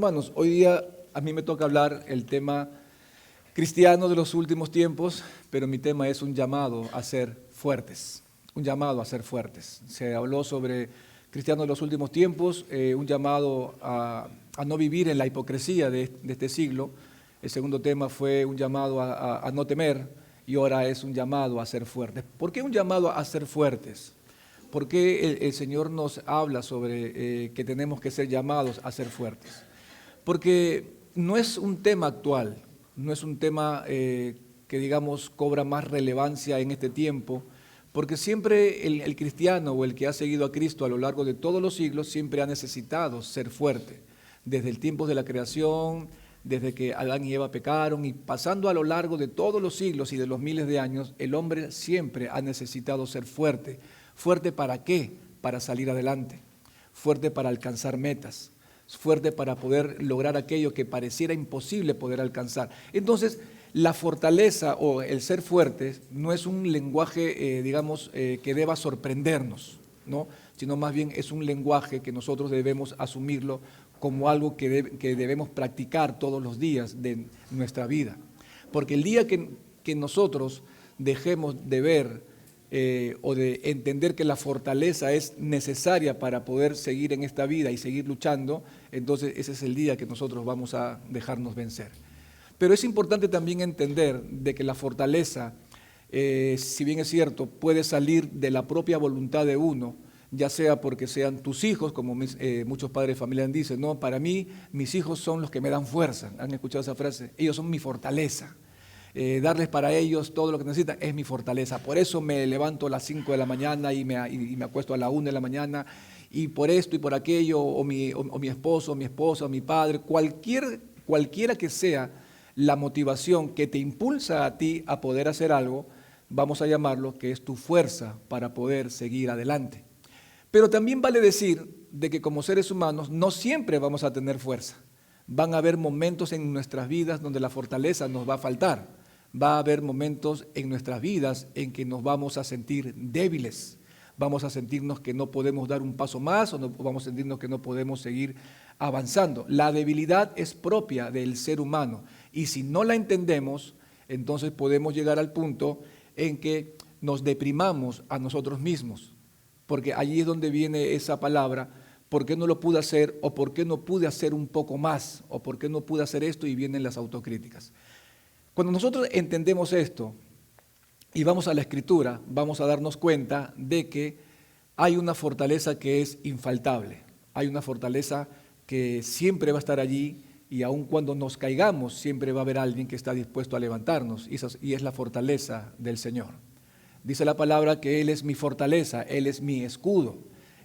Hermanos, hoy día a mí me toca hablar el tema cristiano de los últimos tiempos, pero mi tema es un llamado a ser fuertes, un llamado a ser fuertes. Se habló sobre cristianos de los últimos tiempos, un llamado a no vivir en la hipocresía de este siglo. El segundo tema fue un llamado a no temer y ahora es un llamado a ser fuertes. ¿Por qué un llamado a ser fuertes? ¿Por qué el Señor nos habla sobre que tenemos que ser llamados a ser fuertes? Porque no es un tema actual, no es un tema que digamos cobra más relevancia en este tiempo, porque siempre el cristiano o el que ha seguido a Cristo a lo largo de todos los siglos siempre ha necesitado ser fuerte, desde el tiempo de la creación, desde que Adán y Eva pecaron y pasando a lo largo de todos los siglos y de los miles de años, el hombre siempre ha necesitado ser fuerte. ¿Fuerte para qué? Para salir adelante, fuerte para alcanzar metas, fuerte para poder lograr aquello que pareciera imposible poder alcanzar. Entonces, la fortaleza o el ser fuerte no es un lenguaje, que deba sorprendernos, ¿no? Sino más bien es un lenguaje que nosotros debemos asumirlo como algo que debemos practicar todos los días de nuestra vida. Porque el día que nosotros dejemos de ver o de entender que la fortaleza es necesaria para poder seguir en esta vida y seguir luchando, entonces ese es el día que nosotros vamos a dejarnos vencer. Pero es importante también entender de que la fortaleza, si bien es cierto, puede salir de la propia voluntad de uno, ya sea porque sean tus hijos, como muchos padres de familia dicen, no, para mí mis hijos son los que me dan fuerza. ¿Han escuchado esa frase? Ellos son mi fortaleza. Darles para ellos todo lo que necesitan es mi fortaleza. Por eso me levanto a las 5 de la mañana y me acuesto a la 1 de la mañana, y por esto y por aquello, o mi esposo, o mi esposa, o mi padre, cualquiera que sea la motivación que te impulsa a ti a poder hacer algo, vamos a llamarlo que es tu fuerza para poder seguir adelante. Pero también vale decir de que como seres humanos no siempre vamos a tener fuerza. Van a haber momentos en nuestras vidas donde la fortaleza nos va a faltar. Va a haber momentos en nuestras vidas en que nos vamos a sentir débiles. Vamos a sentirnos que no podemos dar un paso más o vamos a sentirnos que no podemos seguir avanzando. La debilidad es propia del ser humano y si no la entendemos, entonces podemos llegar al punto en que nos deprimamos a nosotros mismos. Porque allí es donde viene esa palabra, ¿por qué no lo pude hacer? ¿O por qué no pude hacer un poco más? ¿O por qué no pude hacer esto? Y vienen las autocríticas. Cuando nosotros entendemos esto y vamos a la Escritura, vamos a darnos cuenta de que hay una fortaleza que es infaltable. Hay una fortaleza que siempre va a estar allí y aun cuando nos caigamos, siempre va a haber alguien que está dispuesto a levantarnos y es la fortaleza del Señor. Dice la palabra que Él es mi fortaleza, Él es mi escudo,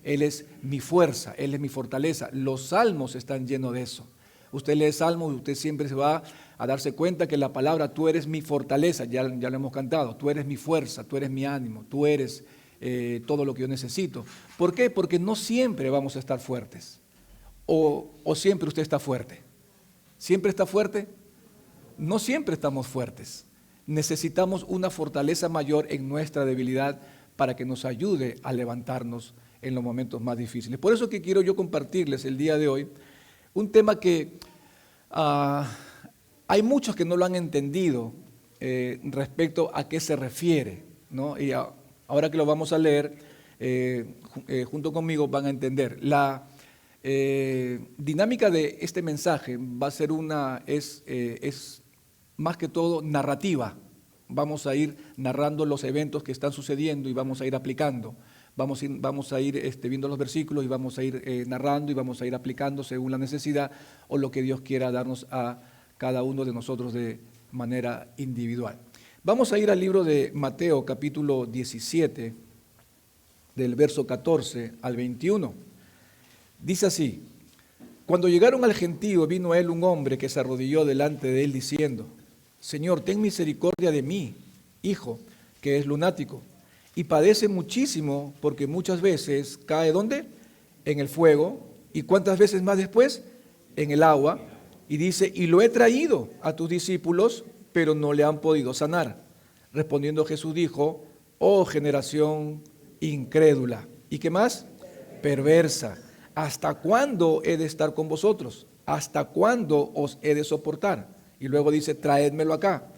Él es mi fuerza, Él es mi fortaleza. Los salmos están llenos de eso. Usted lee salmos y usted siempre se va a darse cuenta que la palabra tú eres mi fortaleza, ya lo hemos cantado, tú eres mi fuerza, tú eres mi ánimo, tú eres todo lo que yo necesito. ¿Por qué? Porque no siempre vamos a estar fuertes. O siempre usted está fuerte. ¿Siempre está fuerte? No siempre estamos fuertes. Necesitamos una fortaleza mayor en nuestra debilidad para que nos ayude a levantarnos en los momentos más difíciles. Por eso que quiero yo compartirles el día de hoy un tema que hay muchos que no lo han entendido respecto a qué se refiere, ¿no? Y ahora que lo vamos a leer, junto conmigo van a entender. La dinámica de este mensaje va a ser es más que todo narrativa. Vamos a ir narrando los eventos que están sucediendo y vamos a ir aplicando. Vamos a ir viendo los versículos y vamos a ir narrando y vamos a ir aplicando según la necesidad o lo que Dios quiera darnos a cada uno de nosotros de manera individual. Vamos a ir al libro de Mateo, capítulo 17, del verso 14 al 21. Dice así: cuando llegaron al gentío, vino a él un hombre que se arrodilló delante de él diciendo: Señor, ten misericordia de mí, hijo, que es lunático, y padece muchísimo porque muchas veces cae ¿dónde? En el fuego, y cuántas veces más después, en el agua, y dice, y lo he traído a tus discípulos, pero no le han podido sanar. Respondiendo Jesús dijo, oh generación incrédula, ¿y qué más? Perversa, ¿hasta cuándo he de estar con vosotros? ¿hasta cuándo os he de soportar? Y luego dice, traédmelo acá.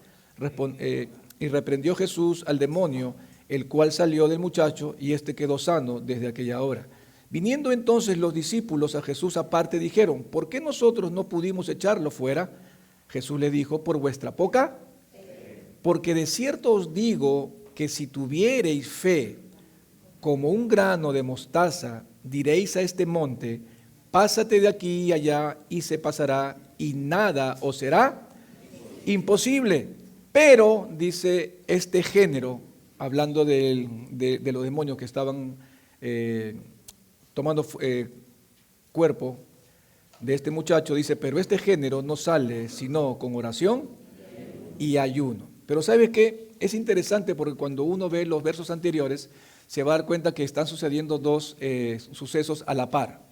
Y reprendió Jesús al demonio, el cual salió del muchacho, y éste quedó sano desde aquella hora. Viniendo entonces los discípulos a Jesús aparte, dijeron, ¿por qué nosotros no pudimos echarlo fuera? Jesús le dijo, por vuestra poca, porque de cierto os digo que si tuviereis fe como un grano de mostaza, diréis a este monte, pásate de aquí y allá, y se pasará, y nada os será imposible. Pero, dice este género, hablando de los demonios que estaban tomando cuerpo de este muchacho, dice, pero este género no sale sino con oración y ayuno. Pero ¿sabes qué? Es interesante porque cuando uno ve los versos anteriores, se va a dar cuenta que están sucediendo dos sucesos a la par.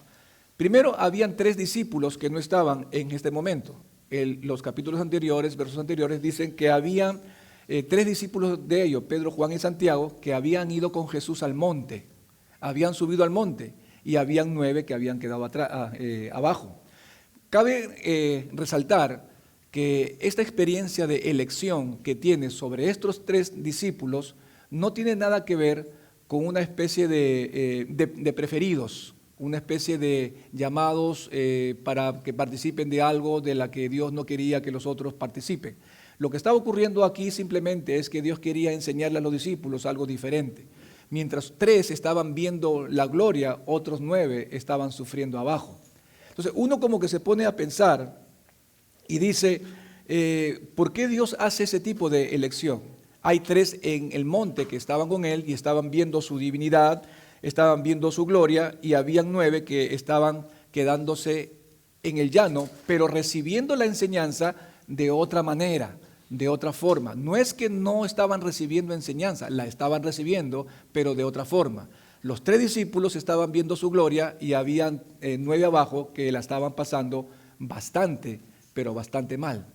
Primero, habían 3 discípulos que no estaban en este momento. Los capítulos anteriores, versos anteriores, dicen que habían 3 discípulos de ellos, Pedro, Juan y Santiago, que habían ido con Jesús al monte, habían subido al monte, y habían 9 que habían quedado abajo. Cabe resaltar que esta experiencia de elección que tiene sobre estos 3 discípulos no tiene nada que ver con una especie de preferidos, una especie de llamados para que participen de algo de la que Dios no quería que los otros participen. Lo que estaba ocurriendo aquí simplemente es que Dios quería enseñarle a los discípulos algo diferente. Mientras 3 estaban viendo la gloria, otros 9 estaban sufriendo abajo. Entonces uno como que se pone a pensar y dice, ¿por qué Dios hace ese tipo de elección? Hay 3 en el monte que estaban con Él y estaban viendo su divinidad, estaban viendo su gloria, y habían 9 que estaban quedándose en el llano, pero recibiendo la enseñanza de otra manera, de otra forma. No es que no estaban recibiendo enseñanza, la estaban recibiendo, pero de otra forma. Los 3 discípulos estaban viendo su gloria y habían 9 abajo que la estaban pasando bastante, pero bastante mal.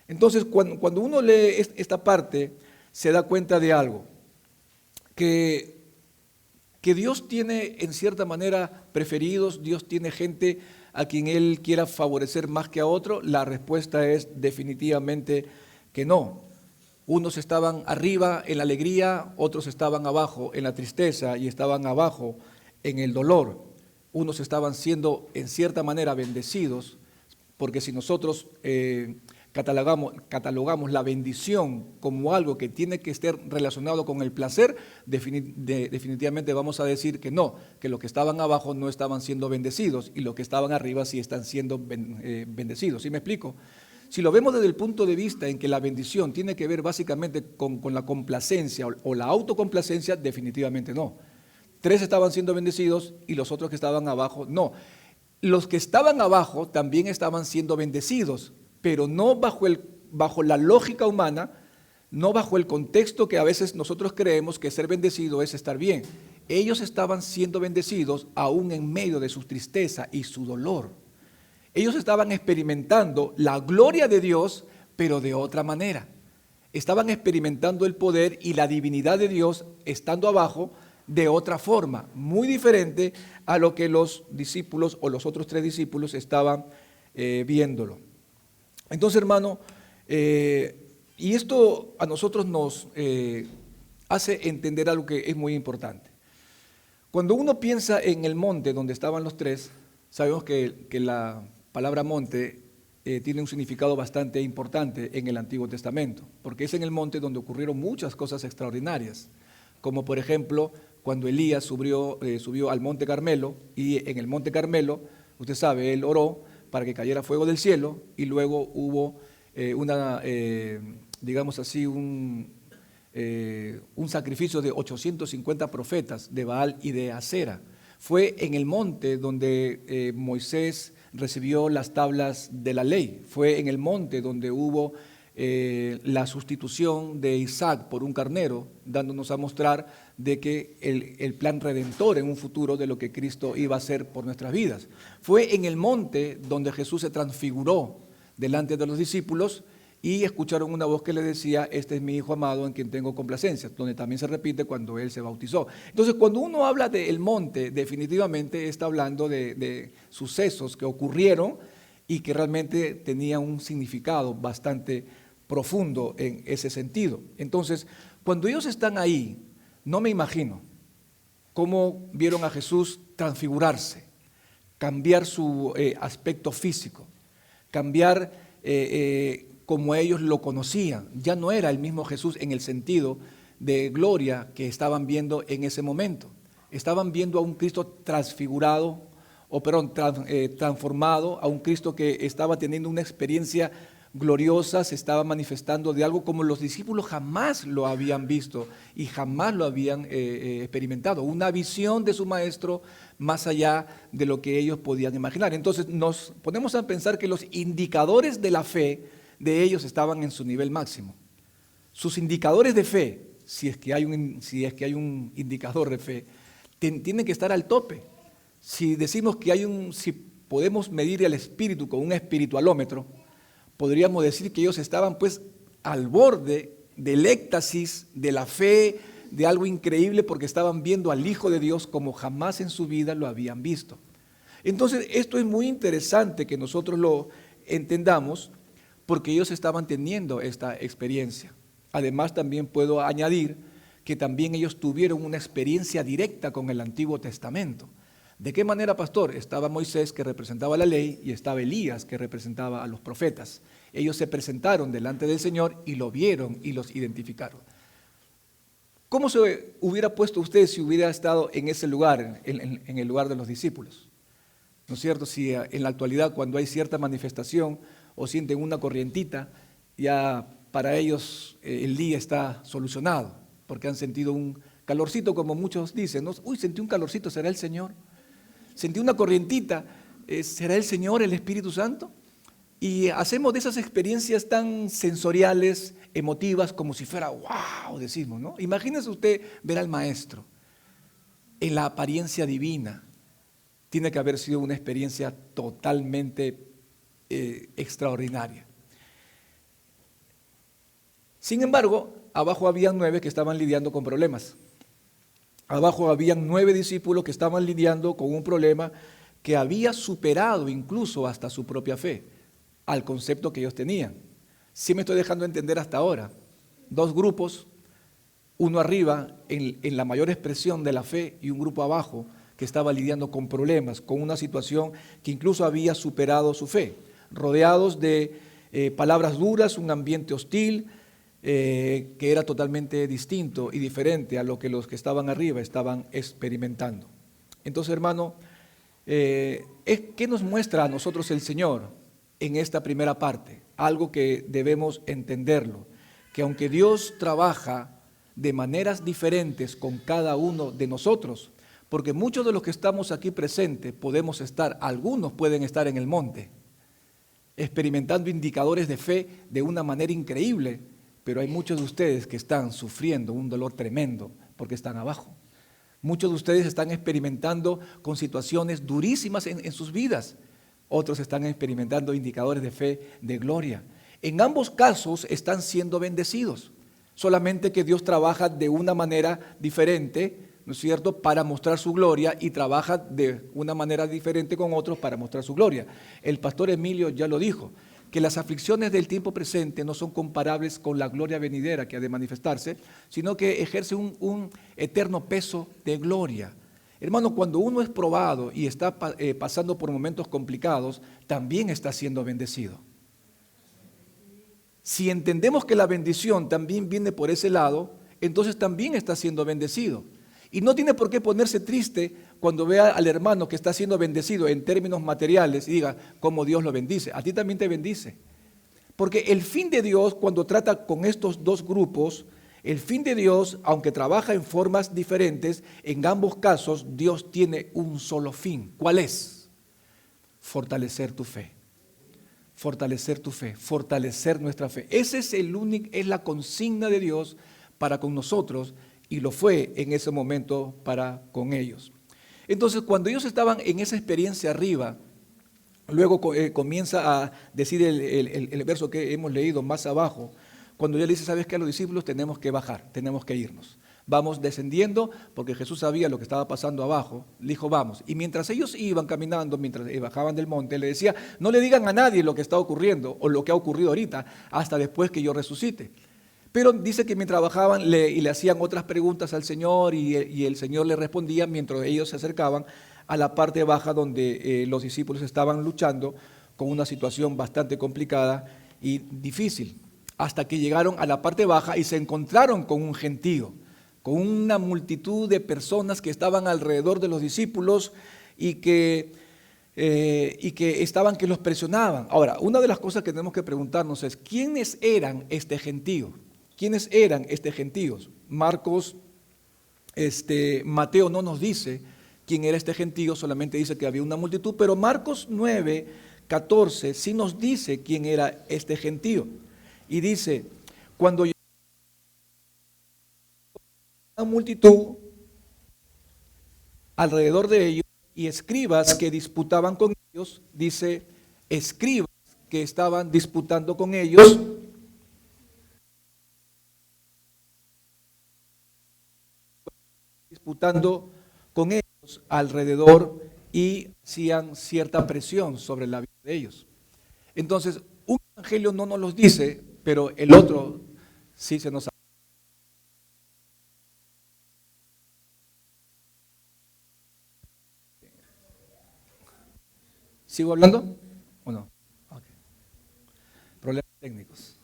Entonces, cuando uno lee esta parte, se da cuenta de algo, que Dios tiene en cierta manera preferidos, Dios tiene gente a quien Él quiera favorecer más que a otro. La respuesta es definitivamente que no. Unos estaban arriba en la alegría, otros estaban abajo en la tristeza y estaban abajo en el dolor. Unos estaban siendo en cierta manera bendecidos, porque si nosotros catalogamos la bendición como algo que tiene que estar relacionado con el placer, definitivamente vamos a decir que no, que los que estaban abajo no estaban siendo bendecidos y los que estaban arriba sí están siendo bendecidos. ¿Sí me explico? Si lo vemos desde el punto de vista en que la bendición tiene que ver básicamente con la complacencia o la autocomplacencia, definitivamente no. 3 estaban siendo bendecidos y los otros que estaban abajo no. Los que estaban abajo también estaban siendo bendecidos, pero no bajo la lógica humana, no bajo el contexto que a veces nosotros creemos que ser bendecido es estar bien. Ellos estaban siendo bendecidos aún en medio de su tristeza y su dolor. Ellos estaban experimentando la gloria de Dios, pero de otra manera. Estaban experimentando el poder y la divinidad de Dios estando abajo de otra forma, muy diferente a lo que los discípulos o los otros 3 discípulos estaban viéndolo. Entonces, hermano, y esto a nosotros nos hace entender algo que es muy importante. Cuando uno piensa en el monte donde estaban los 3, sabemos que la palabra monte tiene un significado bastante importante en el Antiguo Testamento, porque es en el monte donde ocurrieron muchas cosas extraordinarias, como por ejemplo cuando Elías subió al Monte Carmelo, y en el Monte Carmelo, usted sabe, él oró para que cayera fuego del cielo, y luego hubo digamos así, un sacrificio de 850 profetas de Baal y de Acera. Fue en el monte donde Moisés recibió las tablas de la ley. Fue en el monte donde hubo la sustitución de Isaac por un carnero, dándonos a mostrar de que el plan redentor en un futuro de lo que Cristo iba a hacer por nuestras vidas. Fue en el monte donde Jesús se transfiguró delante de los discípulos y escucharon una voz que le decía: este es mi Hijo amado en quien tengo complacencia, donde también se repite cuando Él se bautizó. Entonces, cuando uno habla del monte, definitivamente está hablando de sucesos que ocurrieron y que realmente tenía un significado bastante profundo en ese sentido. Entonces, cuando ellos están ahí, no me imagino cómo vieron a Jesús transfigurarse, cambiar su aspecto físico, cambiar como ellos lo conocían. Ya no era el mismo Jesús en el sentido de gloria que estaban viendo en ese momento. Estaban viendo a un Cristo transfigurado, transformado, a un Cristo que estaba teniendo una experiencia gloriosa, se estaba manifestando de algo como los discípulos jamás lo habían visto y jamás lo habían experimentado, una visión de su maestro más allá de lo que ellos podían imaginar. Entonces nos ponemos a pensar que los indicadores de la fe de ellos estaban en su nivel máximo. Sus indicadores de fe, si es que hay un indicador de fe, tienen que estar al tope. Si decimos que si podemos medir el espíritu con un espiritualómetro, podríamos decir que ellos estaban pues al borde del éxtasis, de la fe, de algo increíble, porque estaban viendo al Hijo de Dios como jamás en su vida lo habían visto. Entonces, esto es muy interesante que nosotros lo entendamos, porque ellos estaban teniendo esta experiencia. Además, también puedo añadir que también ellos tuvieron una experiencia directa con el Antiguo Testamento. ¿De qué manera, pastor? Estaba Moisés, que representaba la ley, y estaba Elías, que representaba a los profetas. Ellos se presentaron delante del Señor y lo vieron y los identificaron. ¿Cómo se hubiera puesto usted si hubiera estado en ese lugar, en el lugar de los discípulos? ¿No es cierto? Si en la actualidad, cuando hay cierta manifestación o sienten una corrientita, ya para ellos el día está solucionado, porque han sentido un calorcito, como muchos dicen, ¿no? Uy, sentí un calorcito, ¿será el Señor? Sentí una corrientita, ¿será el Señor, el Espíritu Santo? Y hacemos de esas experiencias tan sensoriales, emotivas, como si fuera wow, decimos, ¿no? Imagínese usted ver al Maestro en la apariencia divina. Tiene que haber sido una experiencia totalmente extraordinaria. Sin embargo, abajo habían 9 que estaban lidiando con problemas. Abajo habían 9 discípulos que estaban lidiando con un problema que había superado incluso hasta su propia fe, al concepto que ellos tenían. Sí me estoy dejando entender hasta ahora. 2 grupos, uno arriba en la mayor expresión de la fe y un grupo abajo que estaba lidiando con problemas, con una situación que incluso había superado su fe, rodeados de palabras duras, un ambiente hostil, que era totalmente distinto y diferente a lo que los que estaban arriba estaban experimentando. Entonces, hermano, ¿qué nos muestra a nosotros el Señor en esta primera parte? Algo que debemos entenderlo, que aunque Dios trabaja de maneras diferentes con cada uno de nosotros, porque muchos de los que estamos aquí presentes podemos estar, algunos pueden estar en el monte, experimentando indicadores de fe de una manera increíble, pero hay muchos de ustedes que están sufriendo un dolor tremendo porque están abajo. Muchos de ustedes están experimentando con situaciones durísimas en sus vidas. Otros están experimentando indicadores de fe, de gloria. En ambos casos están siendo bendecidos, solamente que Dios trabaja de una manera diferente, ¿no es cierto?, para mostrar su gloria, y trabaja de una manera diferente con otros para mostrar su gloria. El pastor Emilio ya lo dijo, que las aflicciones del tiempo presente no son comparables con la gloria venidera que ha de manifestarse, sino que ejerce un eterno peso de gloria. Hermano, cuando uno es probado y está pasando por momentos complicados, también está siendo bendecido. Si entendemos que la bendición también viene por ese lado, entonces también está siendo bendecido. Y no tiene por qué ponerse triste cuando vea al hermano que está siendo bendecido en términos materiales y diga cómo Dios lo bendice. A ti también te bendice. Porque el fin de Dios, cuando trata con estos 2 grupos, el fin de Dios, aunque trabaja en formas diferentes, en ambos casos Dios tiene un solo fin. ¿Cuál es? Fortalecer tu fe. Fortalecer tu fe, fortalecer nuestra fe. Esa es la consigna de Dios para con nosotros, y lo fue en ese momento para con ellos. Entonces, cuando ellos estaban en esa experiencia arriba, luego comienza a decir el verso que hemos leído más abajo, cuando él dice, ¿sabes qué? A los discípulos tenemos que bajar, tenemos que irnos. vamos descendiendo, porque Jesús sabía lo que estaba pasando abajo, le dijo, vamos. Y mientras ellos iban caminando, mientras bajaban del monte, le decía, no le digan a nadie lo que está ocurriendo o lo que ha ocurrido ahorita, hasta después que yo resucite. Pero dice que mientras bajaban y le hacían otras preguntas al Señor y el Señor le respondía mientras ellos se acercaban a la parte baja donde los discípulos estaban luchando con una situación bastante complicada y difícil, hasta que llegaron a la parte baja y se encontraron con un gentío, con una multitud de personas que estaban alrededor de los discípulos y que estaban, que los presionaban. Ahora, una de las cosas que tenemos que preguntarnos es, ¿quiénes eran este gentío? ¿Quiénes eran estos gentíos? Mateo no nos dice quién era este gentío, solamente dice que había una multitud, pero Marcos 9:14 sí nos dice quién era este gentío. Y dice, cuando llegó una multitud alrededor de ellos y escribas que disputaban con ellos, dice, escribas que estaban disputando con ellos, disputando con ellos alrededor y hacían cierta presión sobre la vida de ellos. Entonces, un evangelio no nos los dice, pero el otro sí se nos ha. ¿Sigo hablando o no? Okay. Problemas técnicos.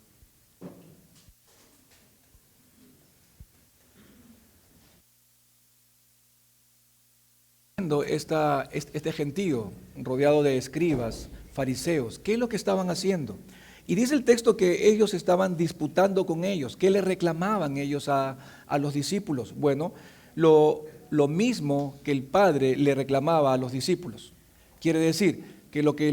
Este gentío rodeado de escribas, fariseos, ¿qué es lo que estaban haciendo? Y dice el texto que ellos estaban disputando con ellos. ¿Qué le reclamaban ellos a los discípulos? Bueno, lo mismo que el Padre le reclamaba a los discípulos. Quiere decir que lo que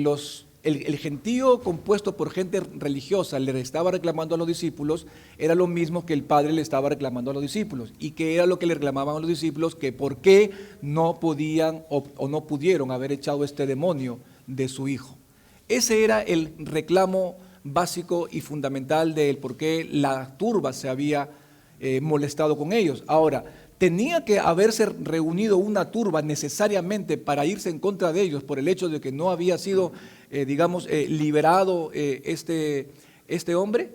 el gentío compuesto por gente religiosa le estaba reclamando a los discípulos era lo mismo que el Padre le estaba reclamando a los discípulos. ¿Y qué era lo que le reclamaban a los discípulos? Que por qué no podían o no pudieron haber echado este demonio de su hijo. Ese era el reclamo básico y fundamental del por qué la turba se había molestado con ellos. Ahora, tenía que haberse reunido una turba necesariamente para irse en contra de ellos por el hecho de que no había sido, liberado este hombre.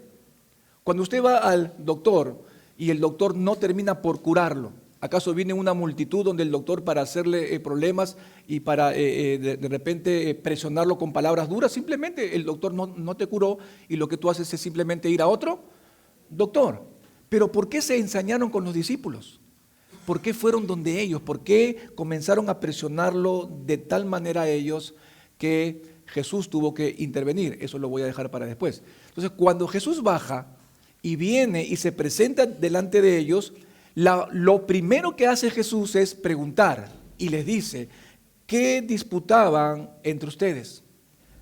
Cuando usted va al doctor y el doctor no termina por curarlo, ¿acaso viene una multitud donde el doctor para hacerle problemas y para de repente presionarlo con palabras duras? Simplemente el doctor no te curó y lo que tú haces es simplemente ir a otro doctor. Pero ¿por qué se ensañaron con los discípulos? ¿Por qué fueron donde ellos? ¿Por qué comenzaron a presionarlo de tal manera a ellos que Jesús tuvo que intervenir? Eso lo voy a dejar para después. Entonces, cuando Jesús baja y viene y se presenta delante de ellos, lo primero que hace Jesús es preguntar y les dice, ¿qué disputaban entre ustedes?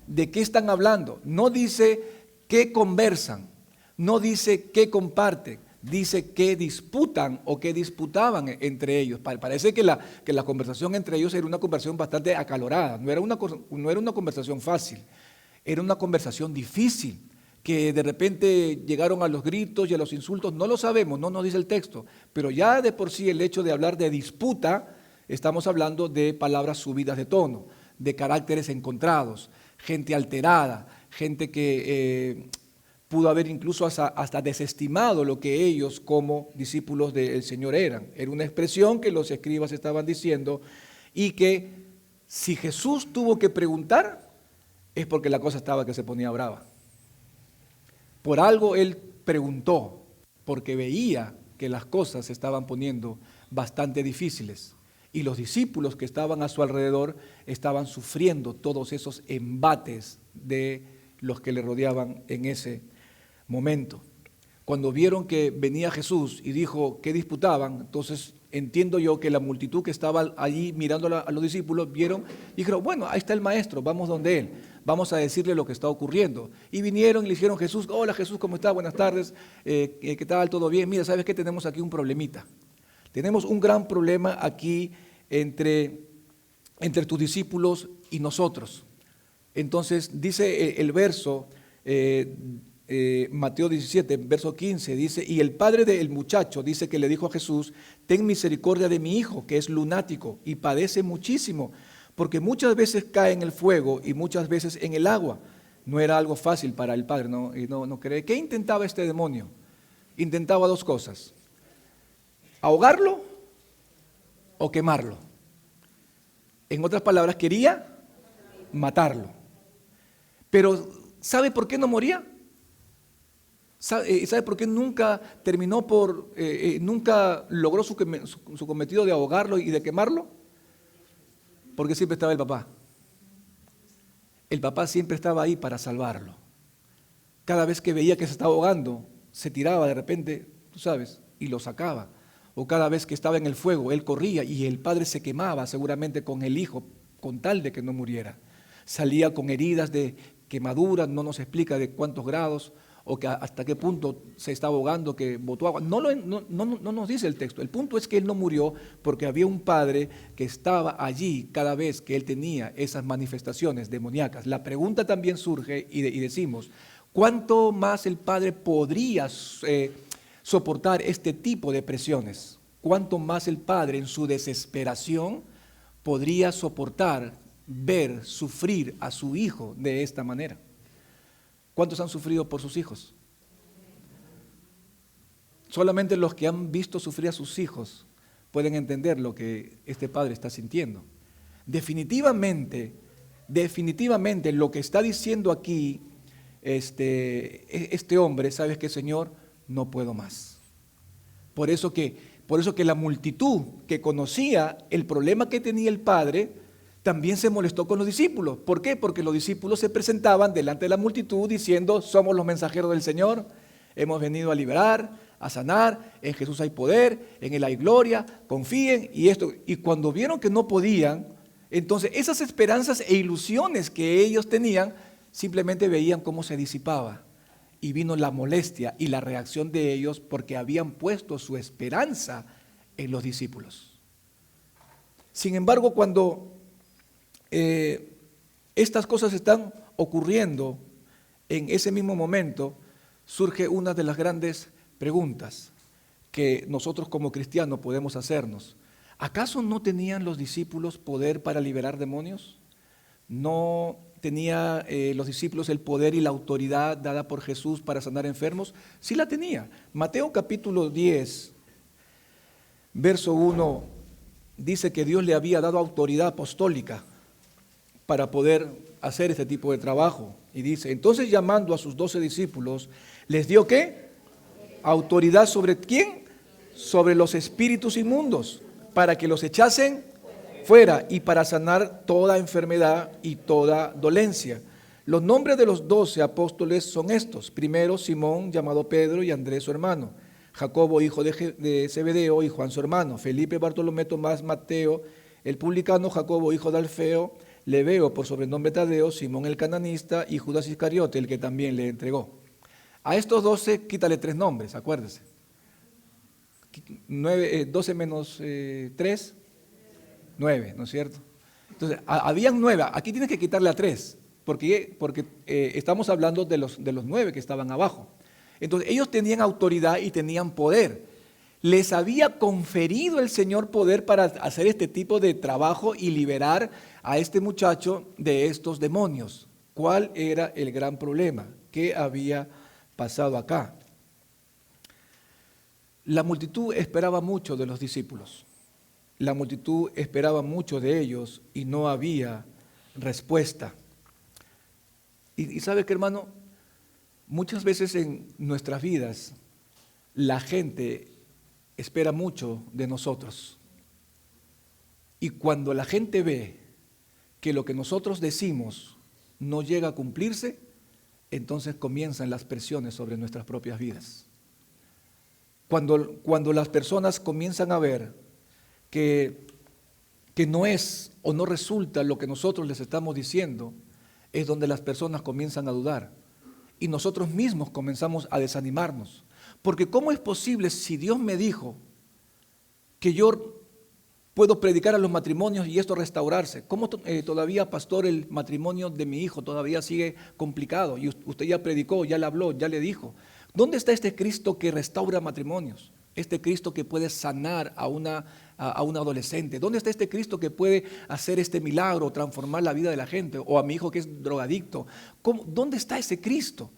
¿De qué están hablando? No dice qué conversan, no dice qué comparten. Dice que disputan o que disputaban entre ellos. Parece que la conversación entre ellos era una conversación bastante acalorada, no era una conversación fácil, era una conversación difícil, que de repente llegaron a los gritos y a los insultos, no lo sabemos, no nos dice el texto, pero ya de por sí el hecho de hablar de disputa, estamos hablando de palabras subidas de tono, de caracteres encontrados, gente alterada, gente que pudo haber incluso hasta desestimado lo que ellos como discípulos del Señor eran. Era una expresión que los escribas estaban diciendo y que si Jesús tuvo que preguntar es porque la cosa estaba que se ponía brava. Por algo Él preguntó, porque veía que las cosas se estaban poniendo bastante difíciles y los discípulos que estaban a su alrededor estaban sufriendo todos esos embates de los que le rodeaban en ese momento. Cuando vieron que venía Jesús y dijo que disputaban, entonces entiendo yo que la multitud que estaba allí mirando a los discípulos vieron y dijeron, bueno, ahí está el maestro, vamos donde él, vamos a decirle lo que está ocurriendo. Y vinieron y le dijeron, Jesús, hola Jesús, ¿cómo está? Buenas tardes, ¿qué tal? ¿Todo bien? Mira, ¿sabes qué? Tenemos aquí un problemita. Tenemos un gran problema aquí entre tus discípulos y nosotros. Entonces dice el verso Mateo 17, verso 15, dice, y el padre del muchacho dice que le dijo a Jesús, ten misericordia de mi hijo, que es lunático y padece muchísimo, porque muchas veces cae en el fuego y muchas veces en el agua. No era algo fácil para el padre, no cree. ¿Qué intentaba este demonio? Intentaba dos cosas, ahogarlo o quemarlo. En otras palabras, quería matarlo. Pero ¿sabe por qué no moría? ¿Sabe por qué nunca terminó nunca logró su cometido de ahogarlo y de quemarlo? Porque siempre estaba el papá. El papá siempre estaba ahí para salvarlo. Cada vez que veía que se estaba ahogando, se tiraba de repente, tú sabes, y lo sacaba. O cada vez que estaba en el fuego, él corría y el padre se quemaba seguramente con el hijo, con tal de que no muriera. Salía con heridas de quemaduras, no nos explica de cuántos grados, o que hasta qué punto se estaba ahogando, que botó agua. No nos dice el texto. El punto es que él no murió porque había un padre que estaba allí cada vez que él tenía esas manifestaciones demoníacas. La pregunta también surge y decimos, ¿cuánto más el padre podría soportar este tipo de presiones? ¿Cuánto más el padre en su desesperación podría soportar ver sufrir a su hijo de esta manera? ¿Cuántos han sufrido por sus hijos? Solamente los que han visto sufrir a sus hijos pueden entender lo que este padre está sintiendo. Definitivamente lo que está diciendo aquí este hombre, ¿sabes qué, Señor? No puedo más. Por eso que la multitud que conocía el problema que tenía el padre también se molestó con los discípulos. ¿Por qué? Porque los discípulos se presentaban delante de la multitud diciendo, somos los mensajeros del Señor, hemos venido a liberar, a sanar, en Jesús hay poder, en Él hay gloria, confíen y esto. Y cuando vieron que no podían, entonces esas esperanzas e ilusiones que ellos tenían, simplemente veían cómo se disipaba. Y vino la molestia y la reacción de ellos porque habían puesto su esperanza en los discípulos. Sin embargo, cuando estas cosas están ocurriendo en ese mismo momento, surge una de las grandes preguntas que nosotros como cristianos podemos hacernos. ¿Acaso no tenían los discípulos poder para liberar demonios? ¿No tenían los discípulos el poder y la autoridad dada por Jesús para sanar enfermos? Sí la tenía. Mateo capítulo 10, verso 1, dice que Dios le había dado autoridad apostólica para poder hacer este tipo de trabajo. Y dice, entonces llamando a sus 12 discípulos, ¿les dio qué? Autoridad sobre ¿quién? Sobre los espíritus inmundos, para que los echasen fuera y para sanar toda enfermedad y toda dolencia. Los nombres de los 12 apóstoles son estos. Primero, Simón, llamado Pedro, y Andrés su hermano. Jacobo, hijo de Zebedeo, y Juan su hermano. Felipe, Bartolomé, Tomás, Mateo, el publicano, Jacobo, hijo de Alfeo, Lebeo, por sobrenombre Tadeo, Simón el cananista y Judas Iscariote, el que también le entregó. A estos 12 quítale 3 nombres, acuérdese. 12 menos 3, 9, ¿no es cierto? Entonces, habían 9, aquí tienes que quitarle a 3, porque estamos hablando de los 9 que estaban abajo. Entonces, ellos tenían autoridad y tenían poder. Les había conferido el Señor poder para hacer este tipo de trabajo y liberar a este muchacho de estos demonios. ¿Cuál era el gran problema? ¿Qué había pasado acá? La multitud esperaba mucho de los discípulos. La multitud esperaba mucho de ellos y no había respuesta. Y ¿sabe qué, hermano? Muchas veces en nuestras vidas la gente espera mucho de nosotros. Y cuando la gente ve que lo que nosotros decimos no llega a cumplirse, entonces comienzan las presiones sobre nuestras propias vidas. Cuando las personas comienzan a ver que no es o no resulta lo que nosotros les estamos diciendo, es donde las personas comienzan a dudar. Y nosotros mismos comenzamos a desanimarnos. Porque ¿cómo es posible si Dios me dijo que yo Puedo predicar a los matrimonios y esto restaurarse. ¿Cómo todavía, pastor, el matrimonio de mi hijo todavía sigue complicado? Y usted ya predicó, ya le habló, ya le dijo. ¿Dónde está este Cristo que restaura matrimonios? Este Cristo que puede sanar a un adolescente. ¿Dónde está este Cristo que puede hacer este milagro, transformar la vida de la gente? O a mi hijo que es drogadicto. ¿Dónde está ese Cristo?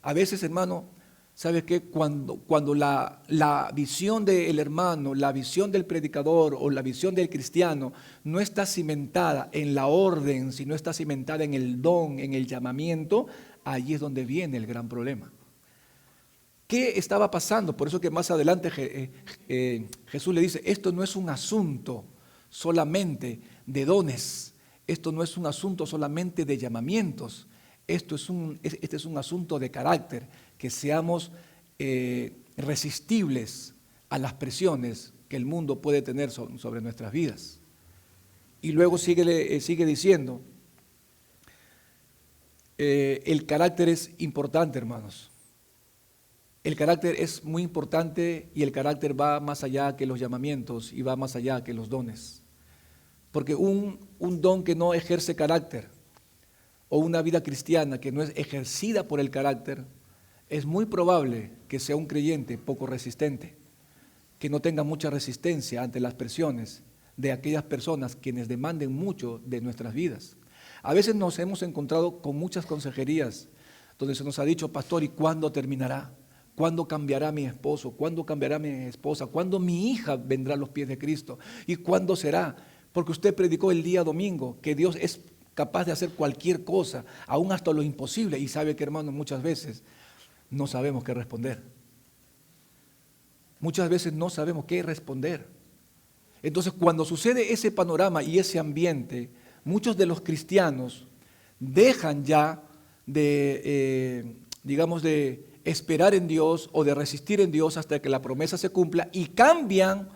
A veces, hermano, ¿sabes qué? Cuando la visión del hermano, la visión del predicador o la visión del cristiano no está cimentada en la orden, sino está cimentada en el don, en el llamamiento, ahí es donde viene el gran problema. ¿Qué estaba pasando? Por eso que más adelante Jesús le dice, esto no es un asunto solamente de dones, esto no es un asunto solamente de llamamientos, este es un asunto de carácter, que seamos resistibles a las presiones que el mundo puede tener sobre nuestras vidas. Y luego sigue diciendo, el carácter es importante, hermanos. El carácter es muy importante y el carácter va más allá que los llamamientos y va más allá que los dones. Porque un don que no ejerce carácter o una vida cristiana que no es ejercida por el carácter, es muy probable que sea un creyente poco resistente, que no tenga mucha resistencia ante las presiones de aquellas personas quienes demanden mucho de nuestras vidas. A veces nos hemos encontrado con muchas consejerías donde se nos ha dicho, pastor, ¿y cuándo terminará? ¿Cuándo cambiará mi esposo? ¿Cuándo cambiará mi esposa? ¿Cuándo mi hija vendrá a los pies de Cristo? ¿Y cuándo será? Porque usted predicó el día domingo que Dios es capaz de hacer cualquier cosa, aún hasta lo imposible. Y sabe que, hermano, muchas veces no sabemos qué responder. Muchas veces no sabemos qué responder. Entonces, cuando sucede ese panorama y ese ambiente, muchos de los cristianos dejan ya de, de esperar en Dios o de resistir en Dios hasta que la promesa se cumpla y cambian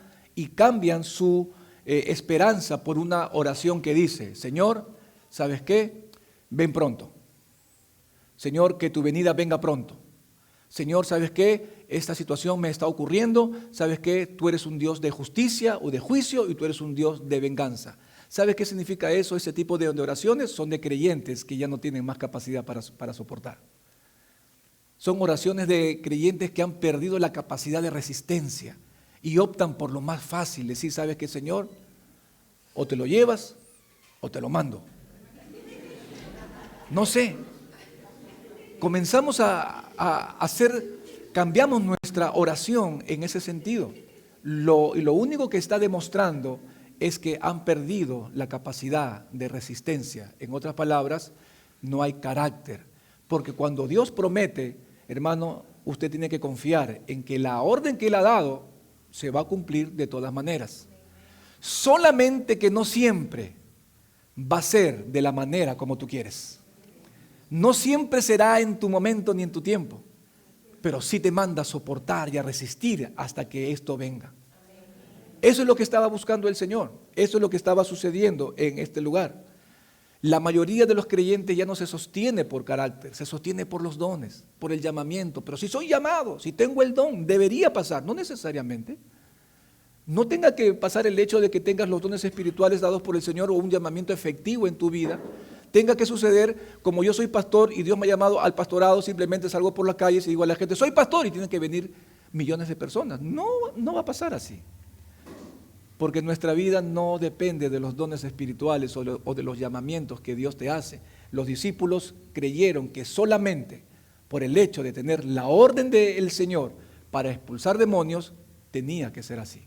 su esperanza por una oración que dice, Señor, ¿sabes qué? Ven pronto. Señor, que tu venida venga pronto. Señor, ¿sabes qué? Esta situación me está ocurriendo. ¿Sabes qué? Tú eres un Dios de justicia o de juicio y tú eres un Dios de venganza. ¿Sabes qué significa eso? Ese tipo de oraciones son de creyentes que ya no tienen más capacidad para soportar. Son oraciones de creyentes que han perdido la capacidad de resistencia y optan por lo más fácil, decir, ¿sabes qué, Señor? O te lo llevas o te lo mando. No sé. Comenzamos cambiamos nuestra oración en ese sentido. Lo único que está demostrando es que han perdido la capacidad de resistencia. En otras palabras, no hay carácter. Porque cuando Dios promete, hermano, usted tiene que confiar en que la orden que Él ha dado se va a cumplir de todas maneras. Solamente que no siempre va a ser de la manera como tú quieres. No siempre será en tu momento ni en tu tiempo, pero sí te manda a soportar y a resistir hasta que esto venga. Eso es lo que estaba buscando el Señor. Eso es lo que estaba sucediendo en este lugar. La mayoría de los creyentes ya no se sostiene por carácter, se sostiene por los dones, por el llamamiento. Pero si soy llamado, si tengo el don, debería pasar, no necesariamente. No tenga que pasar el hecho de que tengas los dones espirituales dados por el Señor o un llamamiento efectivo en tu vida. Tenga que suceder, como yo soy pastor y Dios me ha llamado al pastorado, simplemente salgo por las calles y digo a la gente, soy pastor, y tienen que venir millones de personas. No va a pasar así. Porque nuestra vida no depende de los dones espirituales o de los llamamientos que Dios te hace. Los discípulos creyeron que solamente por el hecho de tener la orden del Señor para expulsar demonios, tenía que ser así.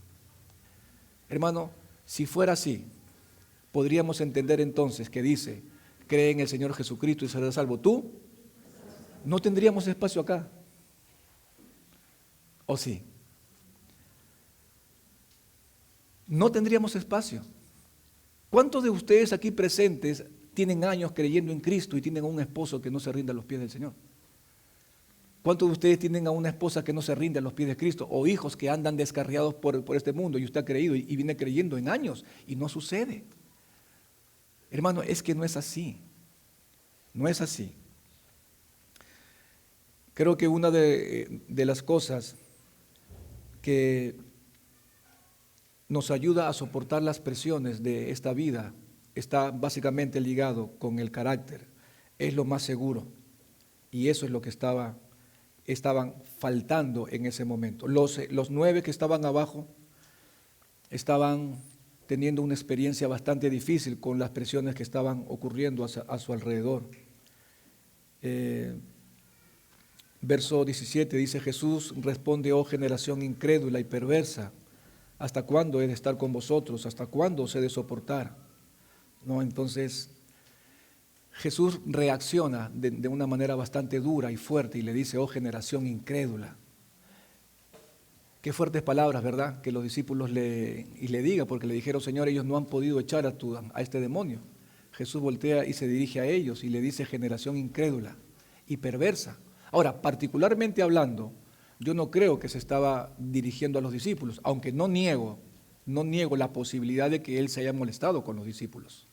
Hermano, si fuera así, podríamos entender entonces que dice, cree en el Señor Jesucristo y serás salvo. Tú, no tendríamos espacio acá. ¿O sí? No tendríamos espacio. ¿Cuántos de ustedes aquí presentes tienen años creyendo en Cristo y tienen a un esposo que no se rinde a los pies del Señor? ¿Cuántos de ustedes tienen a una esposa que no se rinde a los pies de Cristo? O hijos que andan descarriados por este mundo y usted ha creído y viene creyendo en años y no sucede. Hermano, es que no es así. No es así. Creo que una de las cosas que nos ayuda a soportar las presiones de esta vida. Está básicamente ligado con el carácter. Es lo más seguro. Y eso es lo que estaban faltando en ese momento. Los 9 que estaban abajo estaban teniendo una experiencia bastante difícil con las presiones que estaban ocurriendo a su alrededor. Verso 17 dice: Jesús responde: oh generación incrédula y perversa, ¿hasta cuándo he de estar con vosotros? ¿Hasta cuándo os he de soportar? ¿No? Entonces Jesús reacciona de una manera bastante dura y fuerte y le dice: oh generación incrédula. Qué fuertes palabras, ¿verdad? Que los discípulos le digan, porque le dijeron: Señor, ellos no han podido echar a este demonio. Jesús voltea y se dirige a ellos y le dice: generación incrédula y perversa. Ahora, particularmente hablando, yo no creo que se estaba dirigiendo a los discípulos, aunque no niego la posibilidad de que él se haya molestado con los discípulos.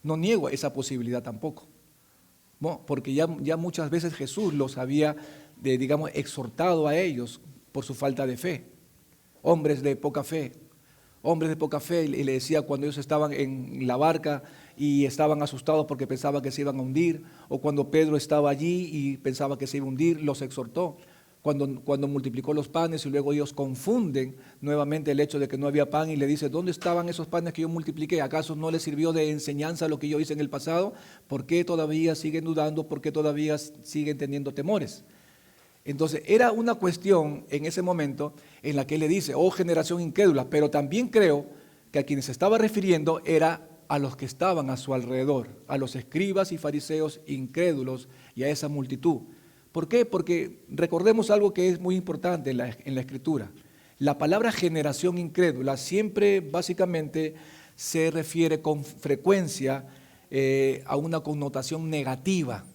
No niego esa posibilidad tampoco, ¿no? Porque ya muchas veces Jesús los había, exhortado a ellos por su falta de fe. Hombres de poca fe, y le decía cuando ellos estaban en la barca y estaban asustados porque pensaban que se iban a hundir, o cuando Pedro estaba allí y pensaba que se iba a hundir, los exhortó. Cuando multiplicó los panes y luego ellos confunden nuevamente el hecho de que no había pan y le dice: ¿dónde estaban esos panes que yo multipliqué? ¿Acaso no les sirvió de enseñanza lo que yo hice en el pasado? ¿Por qué todavía siguen dudando? ¿Por qué todavía siguen teniendo temores? Entonces era una cuestión en ese momento en la que él le dice: oh generación incrédula, pero también creo que a quienes se estaba refiriendo era a los que estaban a su alrededor, a los escribas y fariseos incrédulos y a esa multitud. ¿Por qué? Porque recordemos algo que es muy importante en la Escritura. La palabra generación incrédula siempre básicamente se refiere con frecuencia a una connotación negativa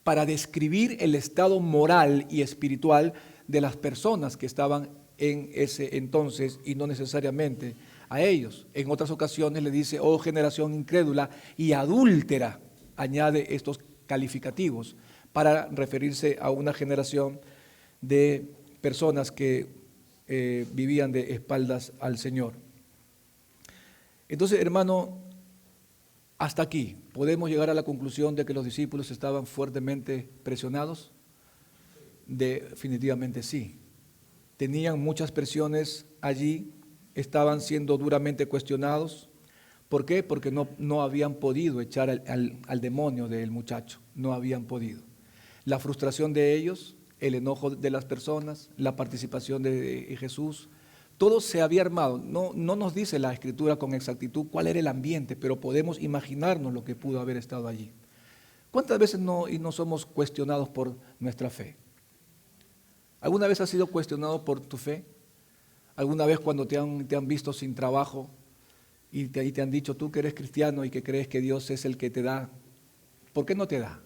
para describir el estado moral y espiritual de las personas que estaban en ese entonces y no necesariamente a ellos. En otras ocasiones le dice: oh generación incrédula y adúltera, añade estos calificativos para referirse a una generación de personas que vivían de espaldas al Señor. Entonces, hermano, hasta aquí, ¿podemos llegar a la conclusión de que los discípulos estaban fuertemente presionados? Definitivamente sí. Tenían muchas presiones allí, estaban siendo duramente cuestionados. ¿Por qué? Porque no habían podido echar al demonio del muchacho, no habían podido. La frustración de ellos, el enojo de las personas, la participación de Jesús, todo se había armado. No nos dice la Escritura con exactitud cuál era el ambiente, pero podemos imaginarnos lo que pudo haber estado allí. ¿Cuántas veces no somos cuestionados por nuestra fe? ¿Alguna vez has sido cuestionado por tu fe? ¿Alguna vez cuando te han visto sin trabajo y te han dicho: tú que eres cristiano y que crees que Dios es el que te da, ¿por qué no te da?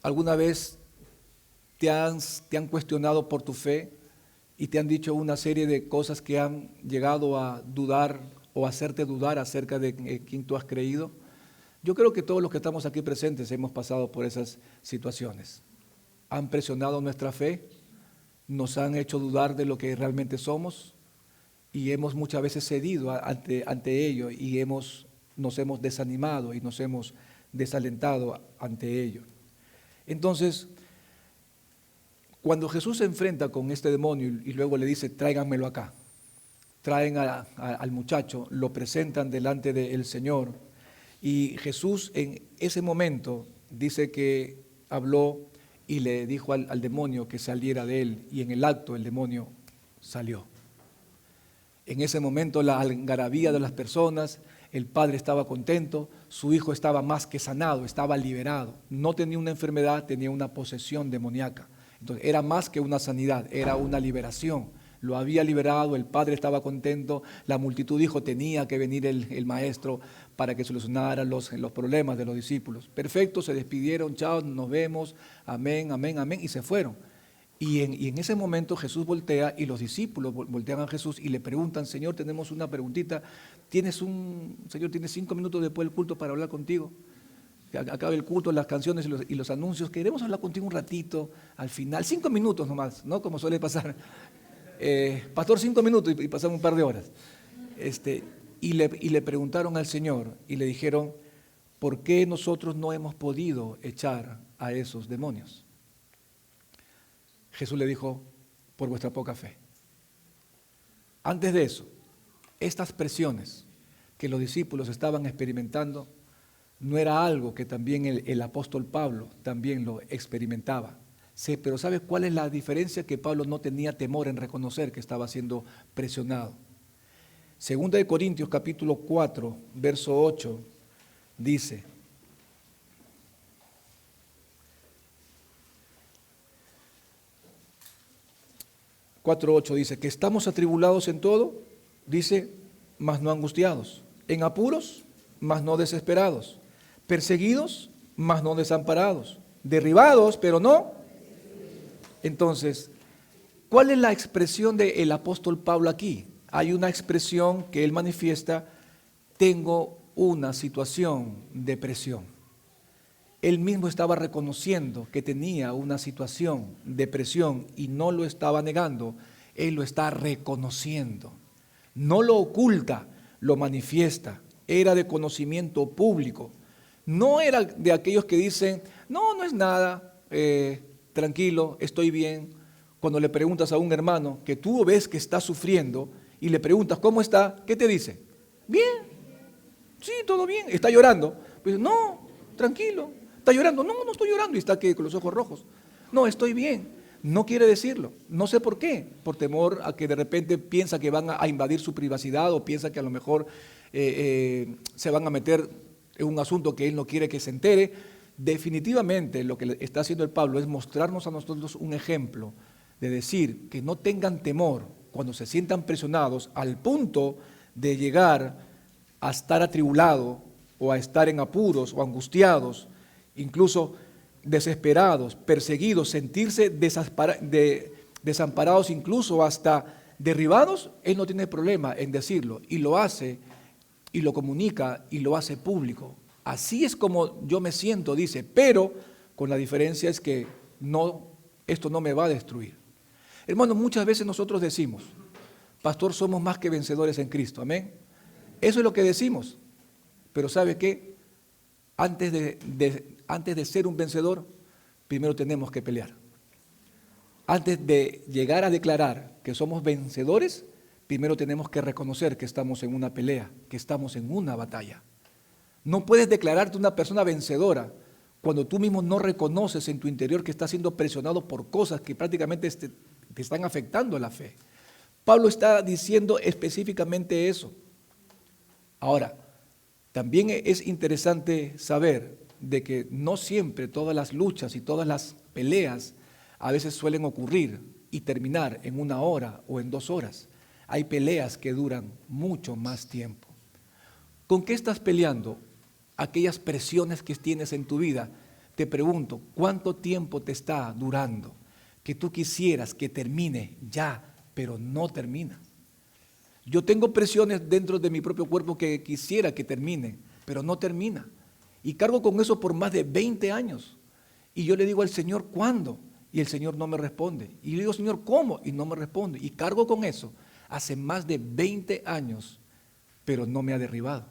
¿Alguna vez te han cuestionado por tu fe y te han dicho una serie de cosas que han llegado a dudar o hacerte dudar acerca de quién tú has creído? Yo creo que todos los que estamos aquí presentes hemos pasado por esas situaciones. Han presionado nuestra fe, nos han hecho dudar de lo que realmente somos y hemos muchas veces cedido ante ello y nos hemos desanimado y nos hemos desalentado ante ello. Entonces, cuando Jesús se enfrenta con este demonio y luego le dice: tráiganmelo acá, traen al muchacho, lo presentan delante del Señor, y Jesús en ese momento dice que habló y le dijo al demonio que saliera de él, y en el acto el demonio salió. En ese momento la algarabía de las personas, el padre estaba contento, su hijo estaba más que sanado, estaba liberado. No tenía una enfermedad, tenía una posesión demoníaca. Entonces era más que una sanidad, era una liberación. Lo había liberado, el padre estaba contento, la multitud dijo: tenía que venir el maestro para que solucionara los problemas de los discípulos. Perfecto, se despidieron: chao, nos vemos, amén, amén, amén, y se fueron. Y en ese momento Jesús voltea y los discípulos voltean a Jesús y le preguntan: Señor, tenemos una preguntita. Señor, ¿tienes 5 minutos después del culto para hablar contigo? Que acabe el culto, las canciones y los anuncios. Queremos hablar contigo un ratito, al final, 5 minutos nomás, ¿no? Como suele pasar. pastor, 5 minutos y pasamos un par de horas. Y le preguntaron al Señor y le dijeron, ¿por qué nosotros no hemos podido echar a esos demonios? Jesús le dijo, por vuestra poca fe. Antes de eso, estas presiones que los discípulos estaban experimentando no era algo que también el apóstol Pablo también lo experimentaba. Sí, pero ¿sabe cuál es la diferencia? Que Pablo no tenía temor en reconocer que estaba siendo presionado. Segunda de Corintios capítulo 4, verso 8, dice, que estamos atribulados en todo, dice, mas no angustiados, en apuros, mas no desesperados, perseguidos, mas no desamparados, derribados, pero no. Entonces, ¿cuál es la expresión del apóstol Pablo aquí? Hay una expresión que él manifiesta, tengo una situación de presión. Él mismo estaba reconociendo que tenía una situación de presión y no lo estaba negando, él lo está reconociendo. No lo oculta, lo manifiesta. Era de conocimiento público. No era de aquellos que dicen, no, no es nada, tranquilo, estoy bien. Cuando le preguntas a un hermano que tú ves que está sufriendo y le preguntas, ¿cómo está? ¿Qué te dice? Bien, sí, todo bien. ¿Está llorando? Pues no, tranquilo. ¿Está llorando? No, no estoy llorando. Y está que con los ojos rojos. No, estoy bien. No quiere decirlo. No sé por qué. Por temor a que de repente piensa que van a invadir su privacidad o piensa que a lo mejor se van a meter en un asunto que él no quiere que se entere. Definitivamente lo que está haciendo el Pablo es mostrarnos a nosotros un ejemplo de decir que no tengan temor cuando se sientan presionados al punto de llegar a estar atribulado o a estar en apuros o angustiados, incluso desesperados, perseguidos, sentirse desamparados, incluso hasta derribados. Él no tiene problema en decirlo y lo hace y lo comunica y lo hace público. Así es como yo me siento, dice, pero con la diferencia es que esto no me va a destruir. Hermanos, muchas veces nosotros decimos, pastor, somos más que vencedores en Cristo, amén. Eso es lo que decimos, pero ¿sabe qué? Antes de ser un vencedor, primero tenemos que pelear. Antes de llegar a declarar que somos vencedores, primero tenemos que reconocer que estamos en una pelea, que estamos en una batalla. No puedes declararte una persona vencedora cuando tú mismo no reconoces en tu interior que estás siendo presionado por cosas que prácticamente te están afectando la fe. Pablo está diciendo específicamente eso. Ahora, también es interesante saber de que no siempre todas las luchas y todas las peleas a veces suelen ocurrir y terminar en 1 hora o en 2 horas. Hay peleas que duran mucho más tiempo. ¿Con qué estás peleando? Aquellas presiones que tienes en tu vida, te pregunto, ¿cuánto tiempo te está durando? Que tú quisieras que termine ya, pero no termina. Yo tengo presiones dentro de mi propio cuerpo que quisiera que termine, pero no termina. Y cargo con eso por más de 20 años. Y yo le digo al Señor, ¿cuándo? Y el Señor no me responde. Y le digo, Señor, ¿cómo? Y no me responde. Y cargo con eso hace más de 20 años, pero no me ha derribado.